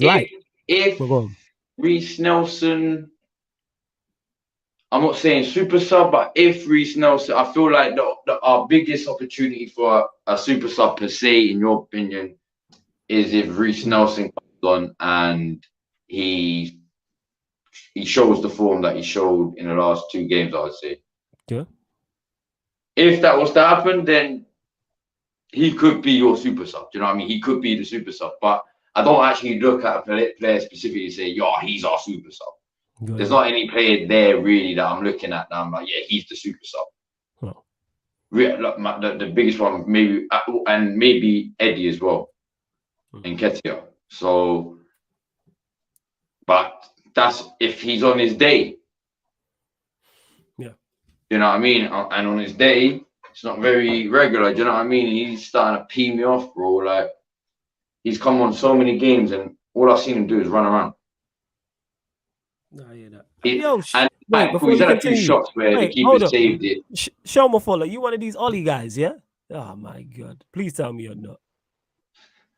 light. If Reece Nelson, I'm not saying super sub, but if Reece Nelson, I feel like our biggest opportunity for a super sub per se, in your opinion, is if Reece Nelson comes on and he shows the form that he showed in the last 2 games, I would say. Yeah. If that was to happen, then he could be your super sub. Do you know what I mean? He could be the super sub, but I don't actually look at a player specifically and say, yo, he's our super sub. Yeah. There's not any player there really that I'm looking at that I'm like, yeah, he's the super sub. Oh. The biggest one, maybe, and maybe Eddie as well, and Ketia. So, but that's if he's on his day. Yeah. You know what I mean? And on his day, it's not very regular. Do you know what I mean? He's starting to pee me off, bro. Like, he's come on so many games, and all I've seen him do is run around. No, I hear that. Before he's had a few shots where the keeper saved it. Show me follow. You one of these Ollie guys, yeah? Oh my God! Please tell me you're not.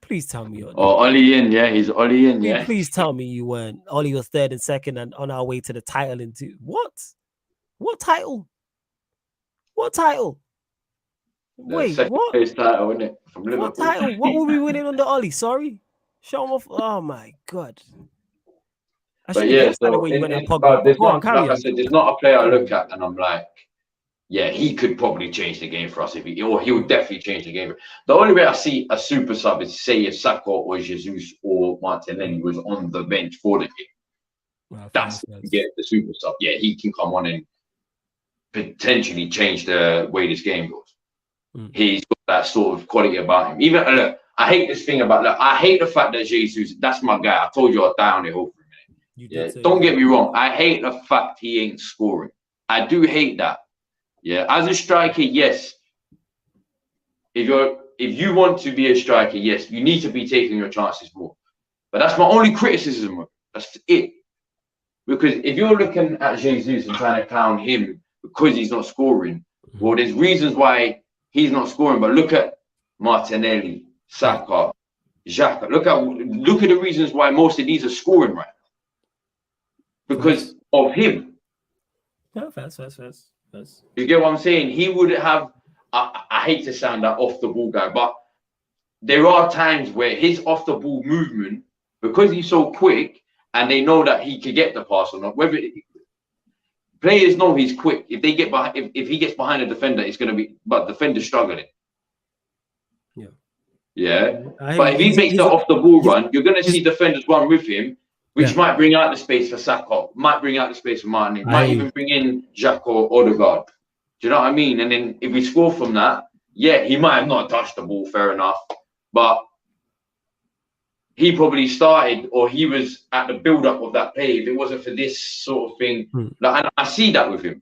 Please tell me you're not. Oh, Ollie in, yeah. He's Ollie in, yeah. Please tell me you weren't. Ollie was 3rd and 2nd, and on our way to the title. Into what? What title? What title? Wait, what? Place title, isn't it? From Liverpool. What title? What were we winning under Ollie? Sorry, show him off. Oh my God! But yeah, so like I said, there's not a player I look at and I'm like, yeah, he could probably change the game for us he would definitely change the game. The only way I see a super sub is say if Saka or Jesus or Martinelli was on the bench for the game. Wow, that's the super sub. Yeah, he can come on and potentially change the way this game goes. He's got that sort of quality about him. Even look, I hate this thing about I hate the fact that Jesus, that's my guy. I told you I'll die on the hill for a minute. Yeah, don't get me wrong. I hate the fact he ain't scoring. I do hate that. Yeah, as a striker, yes. If you want to be a striker, yes, you need to be taking your chances more. But that's my only criticism. That's it. Because if you're looking at Jesus and trying to clown him because he's not scoring, well, there's reasons why he's not scoring. But look at Martinelli, Saka, Xhaka. Look at the reasons why most of these are scoring right now. Because of him. Yeah, fast. You get what I'm saying? He would have, I hate to sound that off the ball guy, but there are times where his off the ball movement, because he's so quick and they know that he could get the pass or not, whether players know he's quick. If they get behind, if he gets behind a defender, it's going to be, but defender's struggling. Yeah. But if he makes the off the ball run, you're going to see defenders run with him, which might bring out the space for Saka, might bring out the space for Martin, might even bring in Jack or Odegaard. Do you know what I mean? And then if we score from that, yeah, he might have not touched the ball, fair enough, but he probably started or he was at the build-up of that play if it wasn't for this sort of thing. Like, and I see that with him.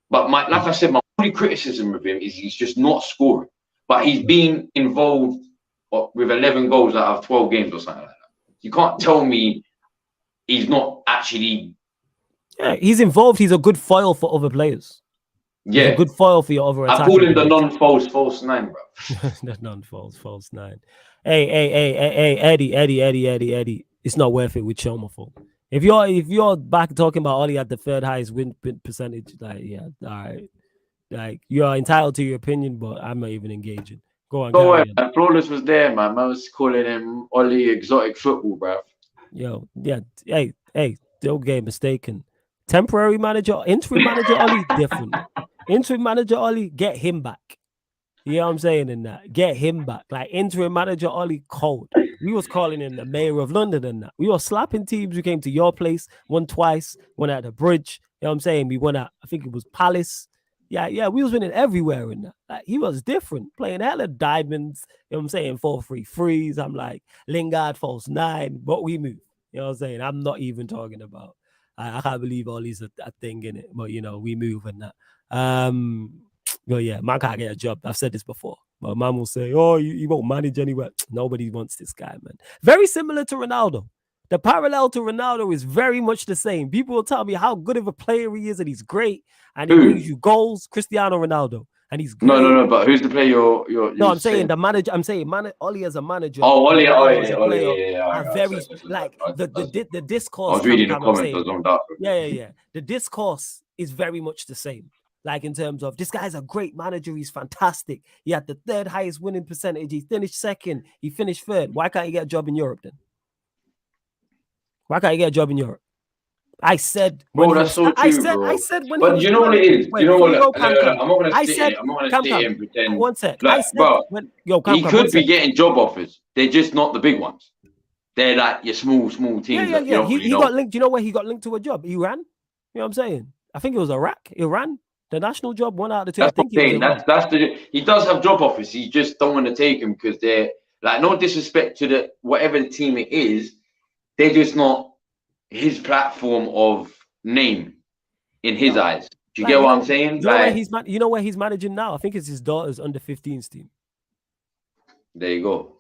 But like I said, my only criticism of him is he's just not scoring. But he's been involved with 11 goals out of 12 games or something like that. You can't tell me he's not actually. Yeah, he's involved. He's a good foil for other players. Yeah, he's a good foil for your other. I call him the false nine, bro. The false nine. Hey, Eddie. It's not worth it with Shomafo. If you're back talking about Ollie at the 3rd highest win percentage, like, yeah, all right, like, you are entitled to your opinion, but I'm not even engaging. Go on. Go on. Flawless was there, man. I was calling him Ollie exotic football, bro. Yo, yeah. Hey, don't get mistaken. Temporary manager, interim manager Ollie, different. Interim manager Ollie, get him back. You know what I'm saying in that? Get him back. Like, interim manager Ollie, cold. We was calling him the mayor of London and that. We were slapping teams. We came to your place, won twice, went at the bridge. You know what I'm saying? We went at, I think it was Palace. Yeah, we was winning everywhere in that. Like, he was different, playing hella diamonds. You know what I'm saying? 4-3-3s. I'm like, Lingard, false 9, but we move. You know what I'm saying? I'm not even talking about. I can't believe Ollie's a thing in it, but we move and that. But yeah, man can't get a job. I've said this before. But man will say, oh, you won't manage anywhere. Nobody wants this guy, man. Very similar to Ronaldo. The parallel to Ronaldo is very much the same. People will tell me how good of a player he is and he's great and he brings you goals. Cristiano Ronaldo. and he's great. No. But who's the player? You're no, I'm saying the manager. I'm saying Oli as a manager. Oh, Oli, as a player, yeah. are very like the discourse. I was reading the comments. I was on that. Yeah. The discourse is very much the same. Like in terms of this guy's a great manager. He's fantastic. He had the third highest winning percentage. He finished second. He finished third. Why can't he get a job in Europe then? Why can't he get a job in Europe? I said, bro, that's so true, bro. I said when. But you know what it is. You know what? I'm not gonna sit here and pretend. One sec. Like, I said, bro, he could be sec. getting job offers. They're just not the big ones. They're like your small teams. Yeah. He got linked. You know where he got linked to a job? Iran. You know what I'm saying? I think it was Iran. The national job, 1 out of 2. That's the thing. That's he does have job offers. He just don't want to take them because they're like, no disrespect to whatever the team it is, they're just not his platform of name in his eyes. Do you get what I'm saying? You know where he's managing now? I think it's his daughter's under 15s team. There you go.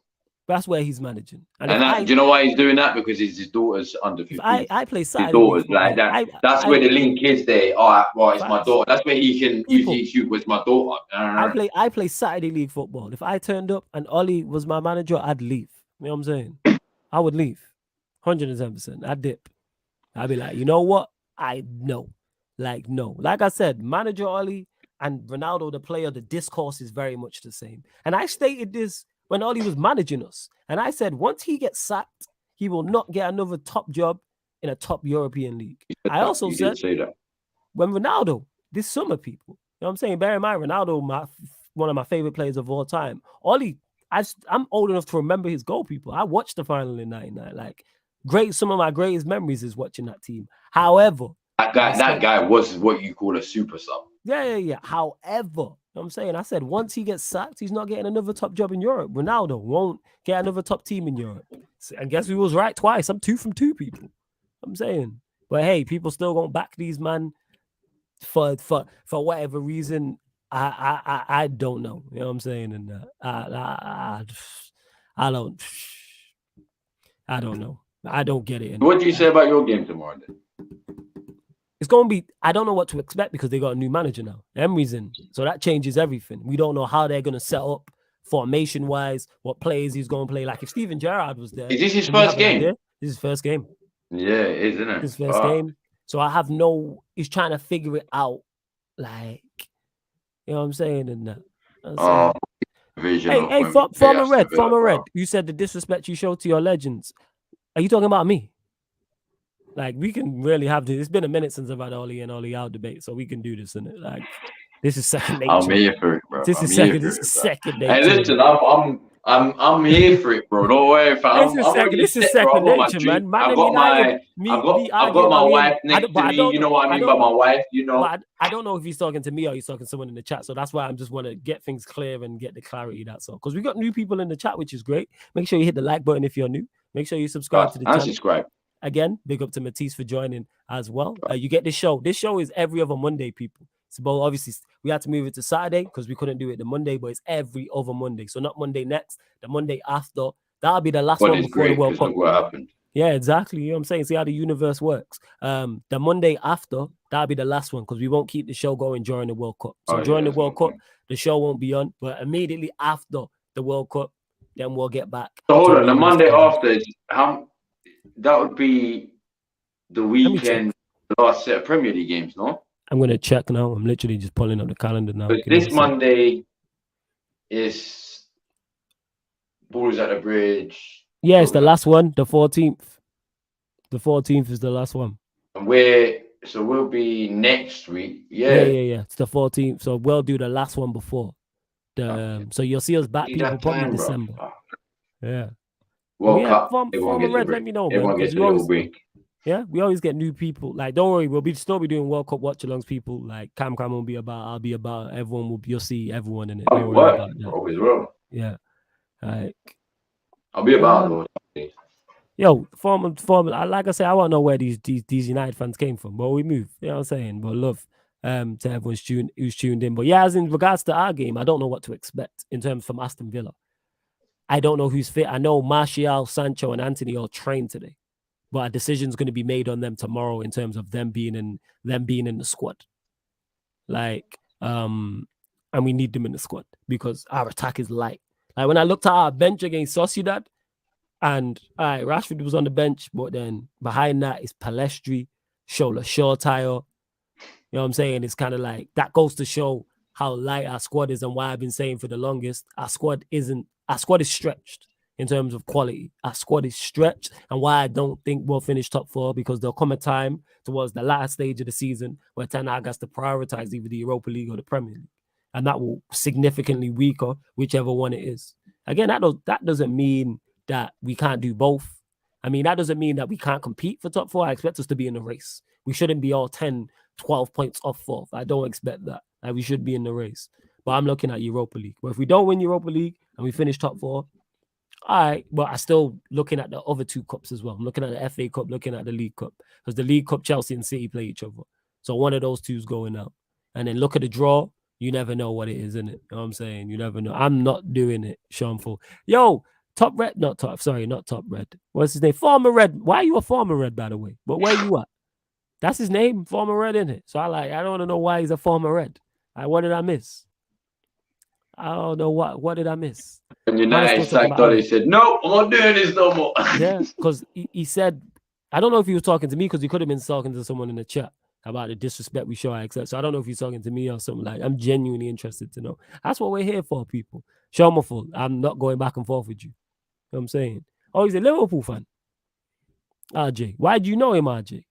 That's where he's managing. Do you know why he's doing that? Because it's his daughter's under 15. I play side. His daughter's like that. That's where the link is there. All right, well, it's my daughter. That's where he can use with my daughter. I play Saturday League football. If I turned up and Oli was my manager, I'd leave. You know what I'm saying? I would leave. 110%. I'd dip. I'd be like, you know what? No. Like I said, manager Oli and Ronaldo, the player, the discourse is very much the same. And I stated this when Oli was managing us. And I said, once he gets sacked, he will not get another top job in a top European league. I also said, when Ronaldo, this summer, people, you know what I'm saying? Bear in mind, Ronaldo, one of my favorite players of all time. Oli, I'm old enough to remember his goal, people. I watched the final in '99. Like, some of my greatest memories is watching that team. However, that guy was what you call a super sub. Yeah. However, you know what I'm saying? I said once he gets sacked, he's not getting another top job in Europe. Ronaldo won't get another top team in Europe. And guess who was right twice? I'm 2 from 2, people. I'm saying. But hey, people still gonna back these man for whatever reason. I don't know. You know what I'm saying? And I don't know. I don't get it. What do you say about your game tomorrow then? It's going to be, I don't know what to expect because they got a new manager now. Emery's in. So that changes everything. We don't know how they're going to set up formation-wise, what players he's going to play. Like if Steven Gerrard was there. Is this his first game? This is his first game. Yeah, it is, isn't it? His first game. So I have he's trying to figure it out. Like, you know what I'm saying? And hey, Farmer Red, you said the disrespect you showed to your legends. Are you talking about me? Like, we can really have this. It's been a minute since I've had Oli and Oli out debate, so we can do this, innit? Like, this is second nature. I'm here for it, bro. This is second nature. Hey, listen, I'm here for it, bro. Don't worry, fam. This is second nature, man. I've got my wife next to me. You know what I mean by my wife, you know. But I don't know if he's talking to me or he's talking to someone in the chat, so that's why I just want to get things clear and get the clarity, that's all. Because we got new people in the chat, which is great. Make sure you hit the like button if you're new. Make sure you subscribe to the channel. Subscribe. Again, big up to Matisse for joining as well. You get this show. This show is every other Monday, people. So obviously, we had to move it to Saturday because we couldn't do it the Monday, but it's every other Monday. So not Monday next, the Monday after. That'll be the last one before the World Cup. What happened? Yeah, exactly. You know what I'm saying? See how the universe works. The Monday after, that'll be the last one because we won't keep the show going during the World Cup. So during the World Cup, the show won't be on. But immediately after the World Cup, then we'll get back. So hold on, the Monday after is that would be the weekend, the last set of Premier League games, no? I'm going to check now. I'm literally just pulling up the calendar now. This Monday is Bulls at the Bridge. Yeah, it's the last one, the 14th. The 14th is the last one. And we'll be next week. Yeah. It's the 14th. So we'll do the last one before. So you'll see us back, people, probably in December. Yeah. World Cup. Red, let me know, man. Everyone gets a little break. Yeah, we always get new people. Like, don't worry, we'll still be doing World Cup watch-alongs. People like Cam will be about, I'll be about. Everyone will. You'll see everyone in it. Always will. Yeah, like I'll be about. Yo, former. Like I said, I want to know where these United fans came from, but we move. You know what I'm saying? But love to everyone who's tuned in. But yeah, as in regards to our game, I don't know what to expect in terms from Aston Villa. I don't know who's fit. I know Martial, Sancho, and Anthony all trained today, but a decision's going to be made on them tomorrow in terms of them being in the squad. Like, and we need them in the squad because our attack is light. Like when I looked at our bench against Sociedad, and Rashford was on the bench, but then behind that is Palestri, Shola Shortire. You know what I'm saying? It's kind of like that goes to show how light our squad is and why I've been saying for the longest, our squad is stretched in terms of quality. Our squad is stretched, and why I don't think we'll finish top 4, because there'll come a time towards the last stage of the season where Ten Hag has to prioritize either the Europa League or the Premier League, and that will significantly weaker whichever one it is. Again, that doesn't mean that we can't do both. I mean, that doesn't mean that we can't compete for top 4. I expect us to be in the race. We shouldn't be all 10, 12 points off 4th. I don't expect that. Like, we should be in the race. But I'm looking at Europa League. But if we don't win Europa League and we finish top 4, all right, but I'm still looking at the other 2 cups as well. I'm looking at the FA Cup, looking at the League Cup. Because the League Cup, Chelsea and City play each other. So one of those 2 is going out. And then look at the draw. You never know what it is, innit? You know what I'm saying? You never know. I'm not doing it, Sean Full. Yo, Top Red. Not Top Red. What's his name? Former Red. Why are you a former Red, by the way? But where you at? That's his name, former Red, innit? So I don't want to know why he's a former Red. What did I miss? I don't know what did I miss. And United sacked on, he said, no, I'm not doing this no more. Yeah, because he said, I don't know if he was talking to me, because he could have been talking to someone in the chat about the disrespect we show, etc. So I don't know if he's talking to me or something like that. I'm genuinely interested to know. That's what we're here for, people. Show me full. I'm not going back and forth with you. You know what I'm saying? Oh, he's a Liverpool fan. RJ. Why do you know him, RJ?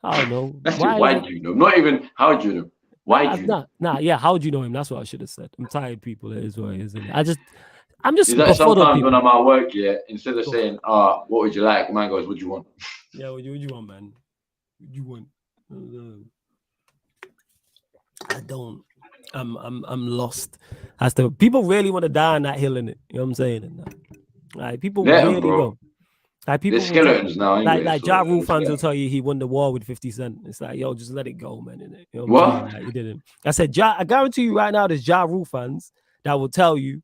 I don't know. Why do you know? Not even how do you know? Why do you know? Yeah, how do you know him? That's what I should have said. I'm tired of people. It is what it is. I'm just like sometimes when I'm at work, instead of saying, what would you like? Man goes, what do you want? Yeah, what do you want, man? What do you want? I don't. I'm lost. As to people really want to die on that hill, in it. You know what I'm saying? Like people really go. Like people, they're skeletons now. Anyway, like Ja Rule fans will tell you he won the war with 50 Cent. It's like, yo, just let it go, man. Innit? You know what I'm saying? Like, he didn't. I said, I guarantee you right now, there's Ja Rule fans that will tell you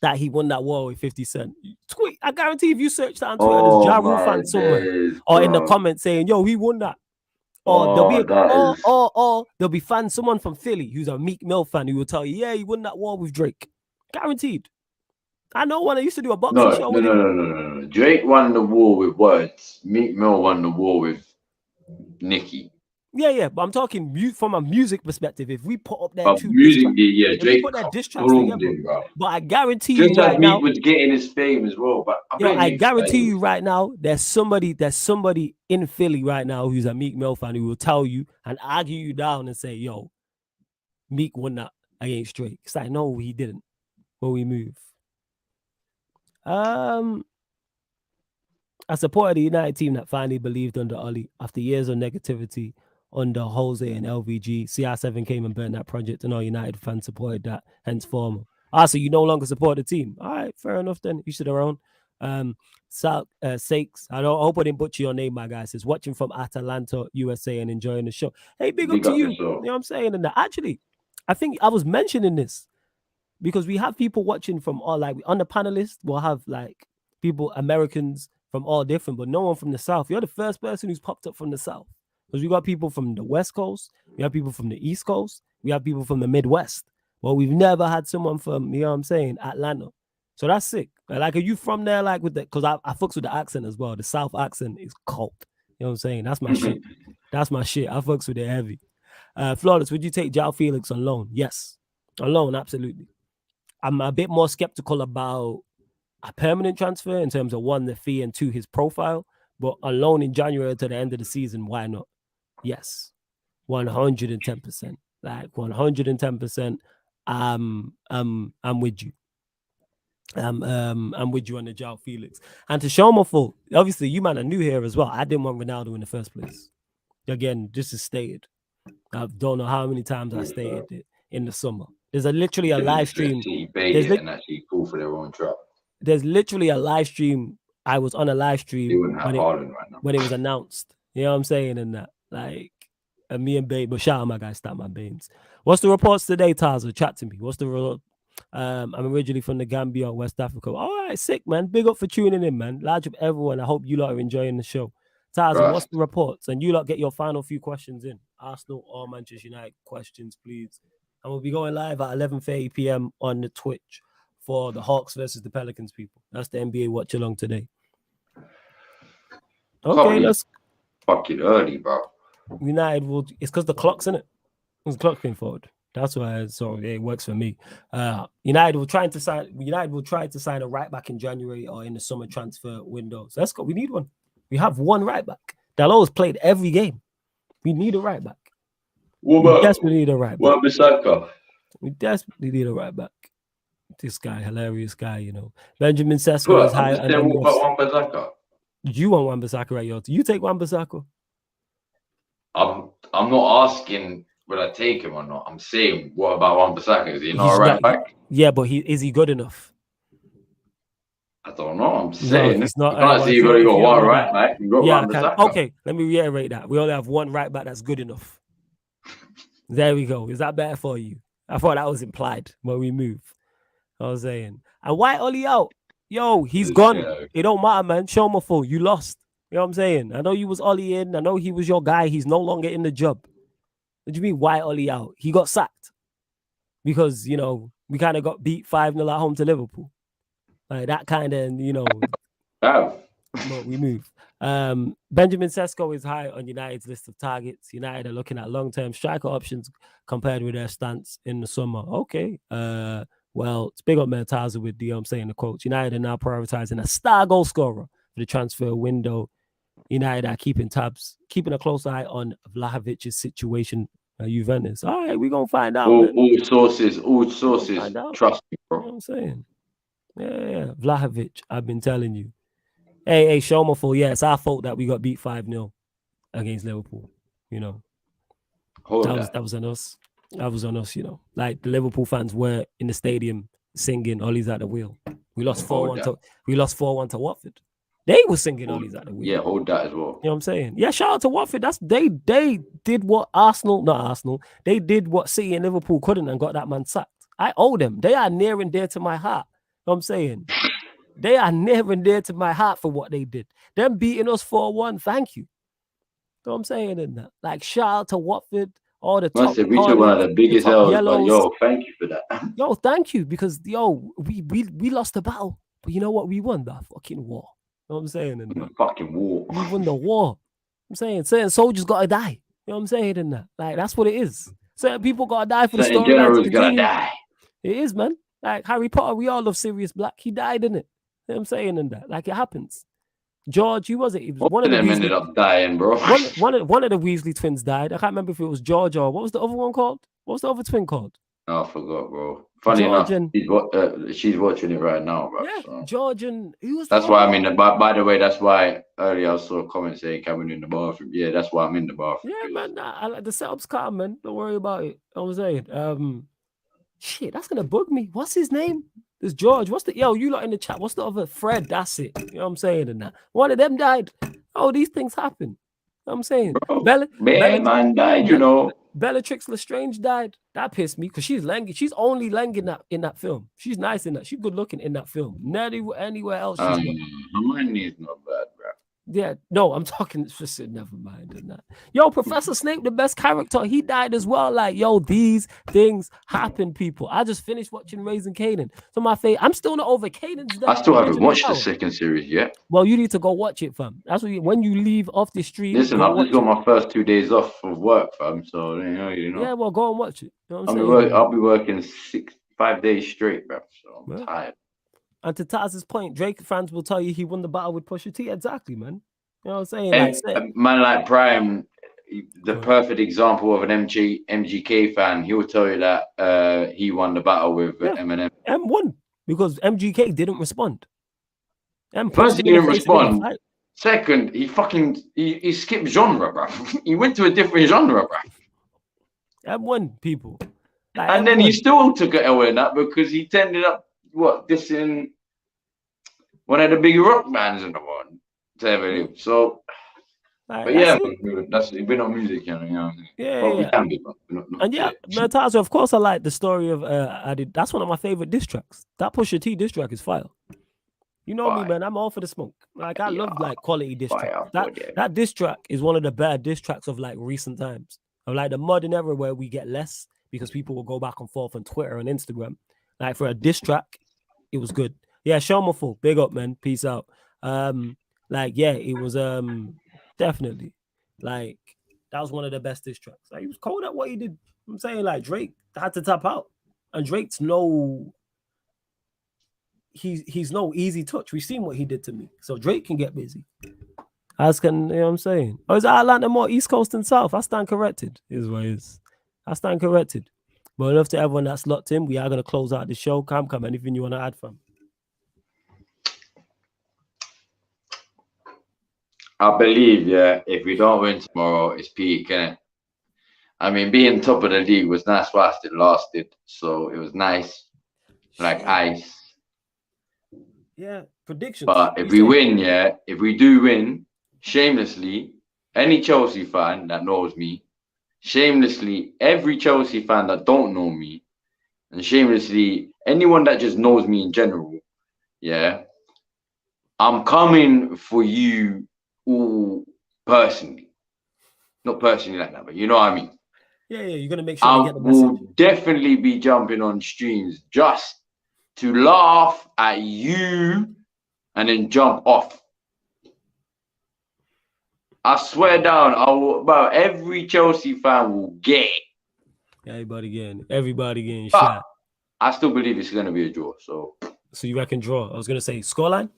that he won that war with 50 Cent. Tweet. I guarantee if you search that on Twitter, there's Ja Rule fans somewhere, or in the comments saying, yo, he won that. Or there'll be fans, someone from Philly who's a Meek Mill fan who will tell you, yeah, he won that war with Drake. Guaranteed. I know one. I used to do a boxing show with him. No. Drake won the war with words. Meek Mill won the war with Nicki. Yeah. But I'm talking from a music perspective. If we put up their Drake put their diss tracks together. But I guarantee you right now, Meek was getting his fame as well. But I guarantee you right now, there's somebody in Philly right now who's a Meek Mill fan who will tell you and argue you down and say, yo, Meek won that against Drake. It's like, no, he didn't. But we move. I supported the United team that finally believed under Oli after years of negativity under Jose and LVG. CR7 came and burnt that project, and all United fans supported that, hence former. So you no longer support the team. All right, fair enough then. You should have own. Sakes, I hope I didn't butcher your name, my guy. Says watching from Atlanta, USA, and enjoying the show. Hey, big up to you. You know what I'm saying? And actually, I think I was mentioning this because we have people watching from all, like, on the panelists, we'll have like people, Americans from all different, but no one from the South. You're the first person who's popped up from the South, because we got people from the West Coast, we have people from the East Coast, we have people from the Midwest. Well, we've never had someone from, you know what I'm saying, Atlanta. So that's sick. Like, are you from there? Like, with the, because I fucks with the accent as well. The South accent is cold. You know what I'm saying? That's my shit. That's my shit. I fucks with it heavy. Flawless, would you take João Felix on loan? Yes. On loan, absolutely. I'm a bit more skeptical about a permanent transfer in terms of, one, the fee, and two, his profile. But on loan in January to the end of the season, why not? Yes. 110%. Like 110%. I'm with you. I'm with you on the João Felix. And to show my fault, obviously you man are new here as well. I didn't want Ronaldo in the first place. Again, this is stated. I don't know how many times I stated it in the summer. There's literally a live stream. And actually cool for their own trap. There's literally a live stream. I was on a live stream when it was announced. You know what I'm saying? And that, like, and me and Babe, but shout out my guy, Start My Baines. What's the reports today, Taza? Chat to me. What's the report? I'm originally from the Gambia, West Africa. All right, sick, man. Big up for tuning in, man. Large up everyone. I hope you lot are enjoying the show. Taza, what's the reports? And you lot get your final few questions in. Arsenal or Manchester United questions, please. and we'll be going live at 11:30 p.m. on the Twitch for the Hawks versus the Pelicans. People, that's the NBA watch along today. Okay, let's fucking early, bro. United will. It's because the clock's in it. The clock's going forward. That's why. So it works for me. United will try to sign a right back in January or in the summer transfer window. So let's go. We need one. We have one right back. Dalot's played every game. We need a right back. We desperately need a right back. We desperately need a right back. This guy, hilarious guy, you know. Benjamin Sesko is high. You want Wan-Bissaka right, yo? You take Wan-Bissaka? I'm not asking will I take him or not. I'm saying, what about Wan-Bissaka? Is he not a right back? Yeah, but is he good enough? I don't know. I'm saying he's not. You can't say you've only got one right back. You got Wan-Bissaka. Okay, let me reiterate that. We only have one right back that's good enough. There we go. Is that better for you? I thought that was implied when we move. I was saying. And why Ollie out? Yo, he's gone. Yeah. It don't matter, man. Show him a fool. You lost. You know what I'm saying? I know you was Ollie in. I know he was your guy. He's no longer in the job. What do you mean, why Ollie out? He got sacked. Because, you know, we kind of got beat 5-0 at home to Liverpool. Like that kind of, you know. But we move. Benjamin Sesko is high on United's list of targets. United are looking at long-term striker options compared with their stance in the summer. Okay. Well, it's big up Mertaza with the saying the quotes. United are now prioritizing a star goal scorer for the transfer window. United are keeping a close eye on Vlahovic's situation at Juventus. All right, we're gonna find out. All sources, trust me, bro. You know what I'm saying? Yeah. Vlahovic, I've been telling you. Hey, show my fault. Yeah, it's our fault that we got beat 5-0 against Liverpool. You know. That was on us. That was on us, you know. Like the Liverpool fans were in the stadium singing Ollie's at the wheel. We lost 4-1 to Watford. They were singing Ollie's at the wheel. Yeah, hold that as well. You know what I'm saying? Yeah, shout out to Watford. They did what they did what City and Liverpool couldn't and got that man sacked. I owe them. They are near and dear to my heart. You know what I'm saying? They are near and dear to my heart for what they did. Them beating us 4-1, thank you. You know what I'm saying in that? Like, shout out to Watford. All the top we took one of the biggest L's, but yo, thank you for that. Yo, thank you, because we lost the battle, but you know what? We won that fucking war. You know what I'm saying? In that? Fucking war. We won the war. I'm saying certain soldiers gotta die. You know what I'm saying? In that, like that's what it is. Certain people gotta die for the story. Generals gotta die. It is, man. Like Harry Potter, we all love Sirius Black. He died in it. You know what I'm saying? In that, like it happens. George, who was it? It was one of them ended up dying, bro. One of the Weasley twins died. I can't remember if it was George or what was the other one called? What was the other twin called? Oh, I forgot, bro. Funny George enough, she's watching it right now, bro. Yeah, so. George and who was? That's why I'm in the. By the way, that's why earlier I saw a comment saying coming in the bathroom. Yeah, that's why I'm in the bathroom. Yeah, man. I like the setup's calm, man. Don't worry about it. I was saying, shit, that's gonna bug me. What's his name? There's George. You lot in the chat? What's the other? Fred. That's it. You know what I'm saying? And that one of them died. Oh, these things happen. You know what I'm saying? Bro, man died, you know. Bellatrix Lestrange died. That pissed me because she's Lang. She's only Lang in that film. She's nice in that. She's good looking in that film. Not anywhere else. Hermione's not bad, bro. Yeah, no, I'm talking. Just never mind in that. Yo, Professor Snape, the best character, he died as well. Like, yo, these things happen, people. I just finished watching Raising Kanan. So my favorite. I'm still not over Kanan's death. I still haven't watched the second series yet. Well, you need to go watch it, fam. That's what when you leave off the stream. Listen, I've just got my first 2 days off of work, fam. So you know. Yeah, well, go and watch it. You know what I'm saying? I'll be working 5 days straight, bro. So I'm tired. And to Taz's point, Drake fans will tell you he won the battle with Pusha T. Exactly, man. You know what I'm saying? And man like Prime, the perfect example of an MGK fan, he will tell you that he won the battle with Eminem. M won because MGK didn't respond. First, he didn't respond. Second, he skipped genre, bro. He went to a different genre, bro. M1 people. Like, and then he still took an L in that because he ended up dissing one of the big rock bands in the world. So, but yeah, that's been on music, you know. Yeah. Can be, and yeah, Mertazo, of course, I like the story of that's one of my favorite diss tracks. That Pusha T diss track is fire. You know me, man. I'm all for the smoke. Like I love like quality diss tracks. That diss track is one of the bad diss tracks of like recent times. Of like the modern era where we get less because people will go back and forth on Twitter and Instagram. Like for a diss track, it was good. Yeah, Showmaful, big up, man. Peace out. Like, yeah, it was definitely like that was one of the best diss tracks. Like, he was cold at what he did. I'm saying, like, Drake had to tap out, and Drake's he's no easy touch. We've seen what he did to me, so Drake can get busy. As can, you know what I'm saying? Or is Atlanta more East Coast than South? I stand corrected. Is what it is. I stand corrected. But enough to everyone that's locked in. We are gonna close out the show. Come, anything you want to add, fam? I believe, yeah, if we don't win tomorrow, it's peak, innit? I mean, being top of the league was nice whilst it lasted, so it was nice, like ice. Yeah, predictions. But if we win, yeah, if we do win, shamelessly, any Chelsea fan that knows me, shamelessly, every Chelsea fan that don't know me, and shamelessly, anyone that just knows me in general, yeah, I'm coming for you all personally. Not personally like that, but you know what I mean. Yeah, you're gonna make sure I you get the message. will definitely be jumping on streams just to laugh at you and then jump off. I swear down, about every Chelsea fan will get it. Everybody getting shot. I still believe it's gonna be a draw. So you reckon draw? I was gonna say scoreline.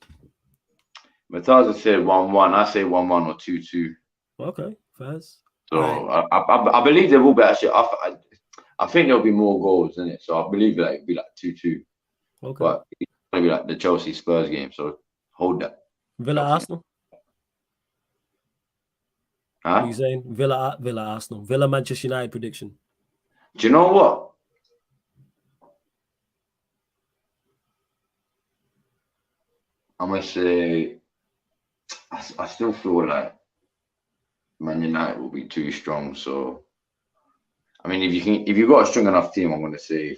Mataza said 1-1. I say 1-1 or 2-2. Okay, fast. So right. I believe there will be actually. I think there'll be more goals in it. So I believe like it'll be like 2-2. Okay. But it's gonna be like the Chelsea Spurs game. So hold that. Villa Arsenal. Huh? What are you saying? Villa Arsenal. Villa Manchester United prediction. Do you know what? I'm gonna say I still feel like Man United will be too strong. So I mean, if you got a strong enough team, I'm gonna say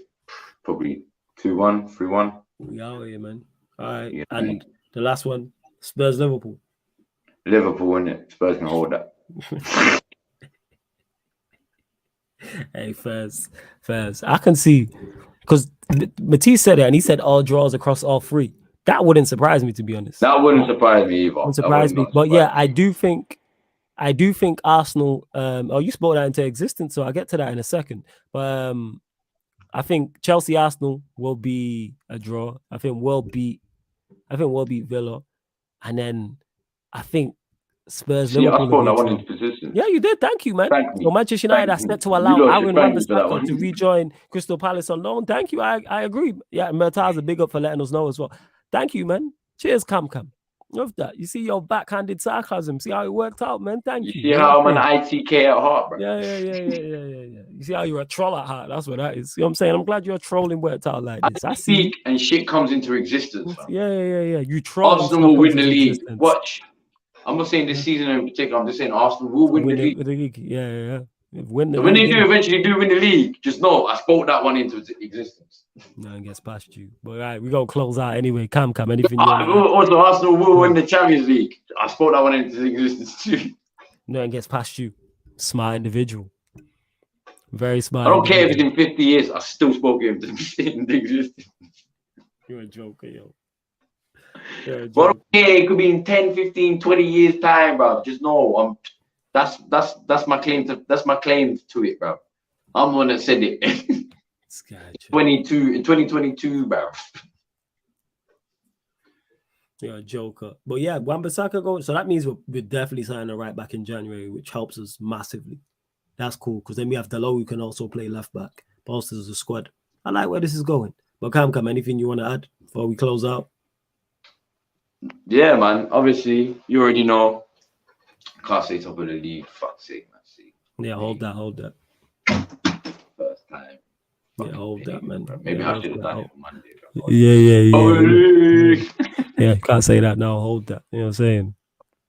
probably 2-1, 3-1. We out here, man. All right. Yeah, and the last one, Spurs Liverpool. Liverpool, innit? Spurs can hold that. Hey, Fairs. I can see because Matisse said it, and he said all draws across all three. That wouldn't surprise me, to be honest. That wouldn't surprise me either. Wouldn't surprise me. But yeah, I do think Arsenal. You spoke that into existence, so I'll get to that in a second. But I think Chelsea Arsenal will be a draw. I think we'll beat Villa, and then I think Spurs. See, I Liverpool thought that one into position. Yeah, you did. Thank you, man. Thank So Manchester United are set to allow Aaron Wan-Bissaka to rejoin Crystal Palace on loan. Thank you. I agree. Yeah, Murtaza, big up for letting us know as well. Thank you, man. Cheers, Cam. Love that. You see your backhanded sarcasm. See how it worked out, man. Thank you. You see how I'm an ITK at heart, bro. Yeah. You see how you're a troll at heart. That's what that is. You know what I'm saying? I'm glad you're trolling worked out like this. I speak and shit comes into existence, man. Yeah. You troll. Arsenal will win the league. Watch. I'm not saying this season in particular. I'm just saying Arsenal will win the league. Yeah. So when they do eventually win the league, just know I spoke that one into existence. No one gets past you. But all right, we're going to close out anyway. Cam, anything you want also, Arsenal will win the Champions League. I spoke that one into existence too. No one gets past you. Smart individual. Very smart. I don't care if it's in 50 years. I still spoke it into existence. You're a joker, yo. But okay, it could be in 10, 15, 20 years time, bro. Just know that's my claim to it, bro. I'm the one that said it. 2022, bro. You're a joker. But yeah, Wan-Bissaka goes. So that means we're definitely signing a right back in January, which helps us massively. That's cool because then we have Dalot who can also play left back. Bolsters the squad. I like where this is going. But Cam, anything you want to add before we close out? Yeah, man. Obviously, you already know. Can't say top of the league. Fuck's sake, man. See. Yeah, hold that. First time. Yeah, hold that, man. Maybe I should have done it on Monday. Bro. Yeah. Yeah, can't say that now. Hold that. You know what I'm saying?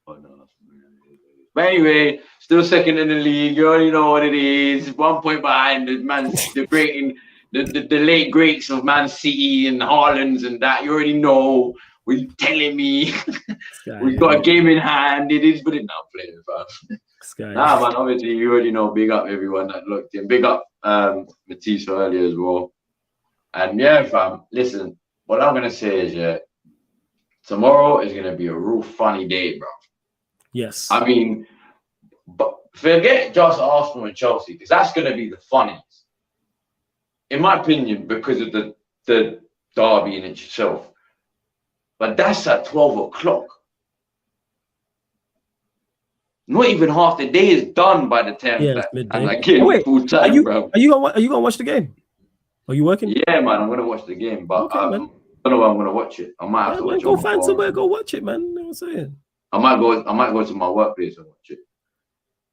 But anyway, still second in the league. You already know what it is. 1 point behind the late greats of Man City and Haaland's and that. You already know. What are you telling me? We've got a game in hand. It is, but it's not playing fast. Nah, man, obviously, you already know. Big up everyone that looked in. Big up Matisse earlier as well. And yeah, fam, listen, what I'm gonna say is, yeah, tomorrow is gonna be a real funny day, bro. Yes. I mean, but forget just Arsenal and Chelsea, because that's gonna be the funniest, in my opinion, because of the derby in itself. But that's at 12 o'clock. Not even half the day is done by the time that and I get full time, bro. Are you gonna watch the game? Are you working? Yeah, man, I'm gonna watch the game, but okay, I don't know where I'm gonna watch it. I might have to watch it. Go find somewhere, go watch it, man. You know what I'm saying? I might go to my workplace and watch it.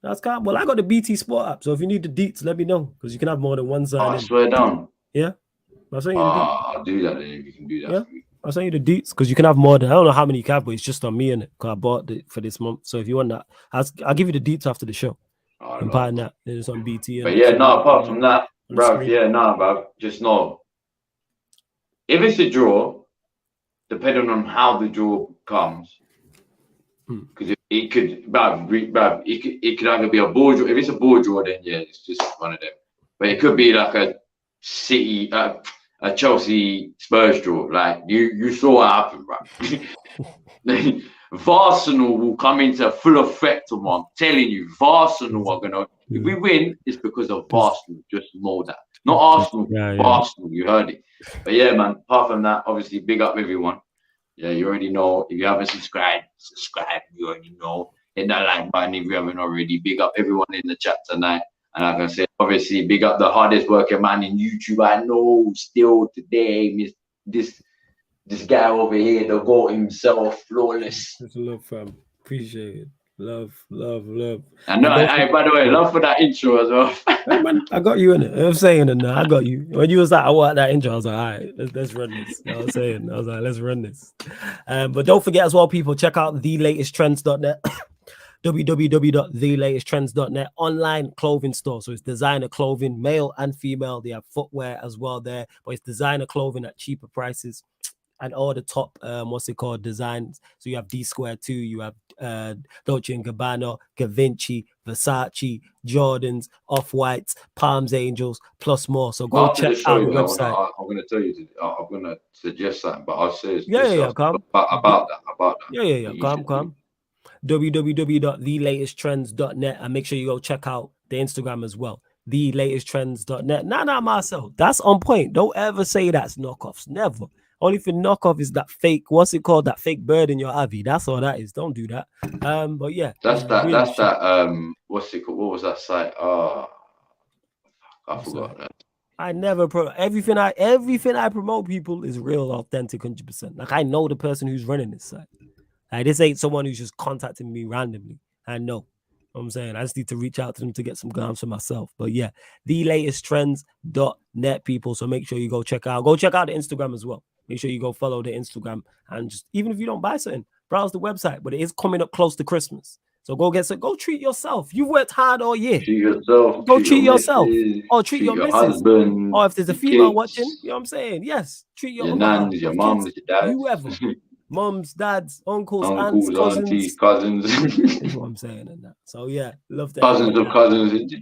That's calm. Well, I got the BT Sport app, so if you need the deets, let me know, because you can have more than one sign. I swear down. Yeah. I'll send you the deets. I'll do that then if you can do that. Yeah. I'll send you the deets, because you can have more than, I don't know how many you can have, but it's just on me in it, because I bought it for this month. So if you want that, I'll give you the deets after the show. And part that it's on BT. But yeah, no, apart from that, bro, bro, just know, if it's a draw, depending on how the draw comes, because it could either be a ball draw. If it's a ball draw, then yeah, it's just one of them. But it could be like a City, a Chelsea Spurs draw. Like you saw what happened, bro. Arsenal will come into full effect tomorrow. I'm telling you, Arsenal are gonna. If we win, it's because of Arsenal. Just know that. Not Arsenal, Arsenal. You heard it. But yeah, man. Apart from that, obviously, big up everyone. Yeah, you already know. If you haven't subscribed, subscribe. You already know. Hit that like button if you haven't already. Big up everyone in the chat tonight. And like I said, obviously, big up the hardest working man in YouTube. I know still today, this guy over here, the GOAT himself, flawless. Just love, fam. Appreciate it. Love. I know. Hey, by the way, love for that intro as well. Hey, man, I got you in it. I'm saying it now. I got you. When you was like, I want that intro, I was like, all right, let's run this. You know what I'm saying? I was like, let's run this. But don't forget as well, people, check out thelatesttrends.net. www.thelatesttrends.net online clothing store. So it's designer clothing, male and female. They have footwear as well there, but it's designer clothing at cheaper prices. And all the top, designs. So you have D Square 2, you have Dolce & Gabbana, Givenchy, Versace, Jordans, Off-Whites, Palms Angels, plus more. So go check out the website. I'm going to tell you, I'm going to suggest something, but I'll say it's come. About that. Yeah, come. www.thelatesttrends.net, and make sure you go check out the Instagram as well. Thelatesttrends.net. Nah, Marcel, that's on point. Don't ever say that's knockoffs. Never. Only thing knockoff is that fake, what's it called? That fake bird in your Avi. That's all that is. Don't do that. But yeah. That's that what's it called? What was that site? I forgot that. I never everything I promote, people, is real, authentic, 100%. Like I know the person who's running this site. Like this ain't someone who's just contacting me randomly. I know. You know what I'm saying? I just need to reach out to them to get some grams for myself. But yeah, thelatesttrends.net, people. So make sure you go check out the Instagram as well. Make sure you go follow the Instagram, and just even if you don't buy something, browse the website. But it is coming up close to Christmas, so go treat yourself. You've worked hard all year. Treat yourself. Go treat yourself. Or treat your missus. Husband, or if there's a female watching, you know what I'm saying? Yes, treat your nans, your moms, your dads, whoever. Mums, dads, uncles, aunts, aunties, cousins. That's what I'm saying, and that. So yeah, love that. Cousins of cousins.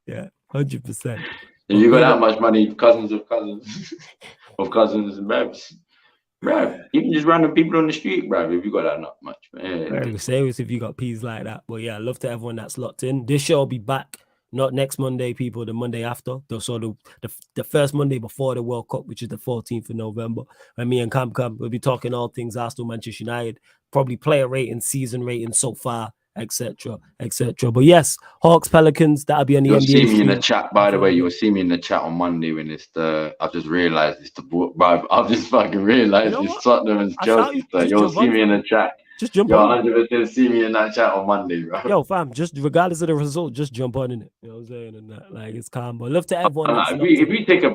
Yeah, 100%. If you got that much money, cousins of cousins. Of cousins and babs, bro. Even just random people on the street, bro. If you got that much, man. Very serious if you got peas like that. But yeah, love to everyone that's locked in. This show will be back not next Monday, people. The Monday after. So the first Monday before the World Cup, which is the 14th of November. And me and Cam we'll be talking all things Arsenal, Manchester United, probably player rating, season rating so far, etc. But yes, Hawks, Pelicans, that'll be on the NBA. You'll see me in the chat, by the way. You'll see me in the chat on Monday when it's I've just realized it's the book, bro. I've just fucking realized it's Tottenham and Chelsea. You'll see me in the chat. Just jump on. 100% see me in that chat on Monday, bro. Yo, fam, just regardless of the result, just jump on in it. You know what I'm saying? And that, like, it's calm. But love to everyone. If we take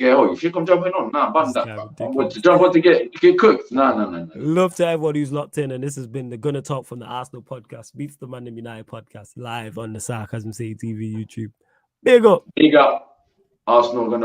a L, you should come jumping on. Nah, button that. To jump on to get cooked. No. Love to everyone who's locked in, and this has been the Gonna Talk from the Arsenal podcast, Beats the Man United podcast, live on the Sarcasm City TV YouTube. Big up. Arsenal gonna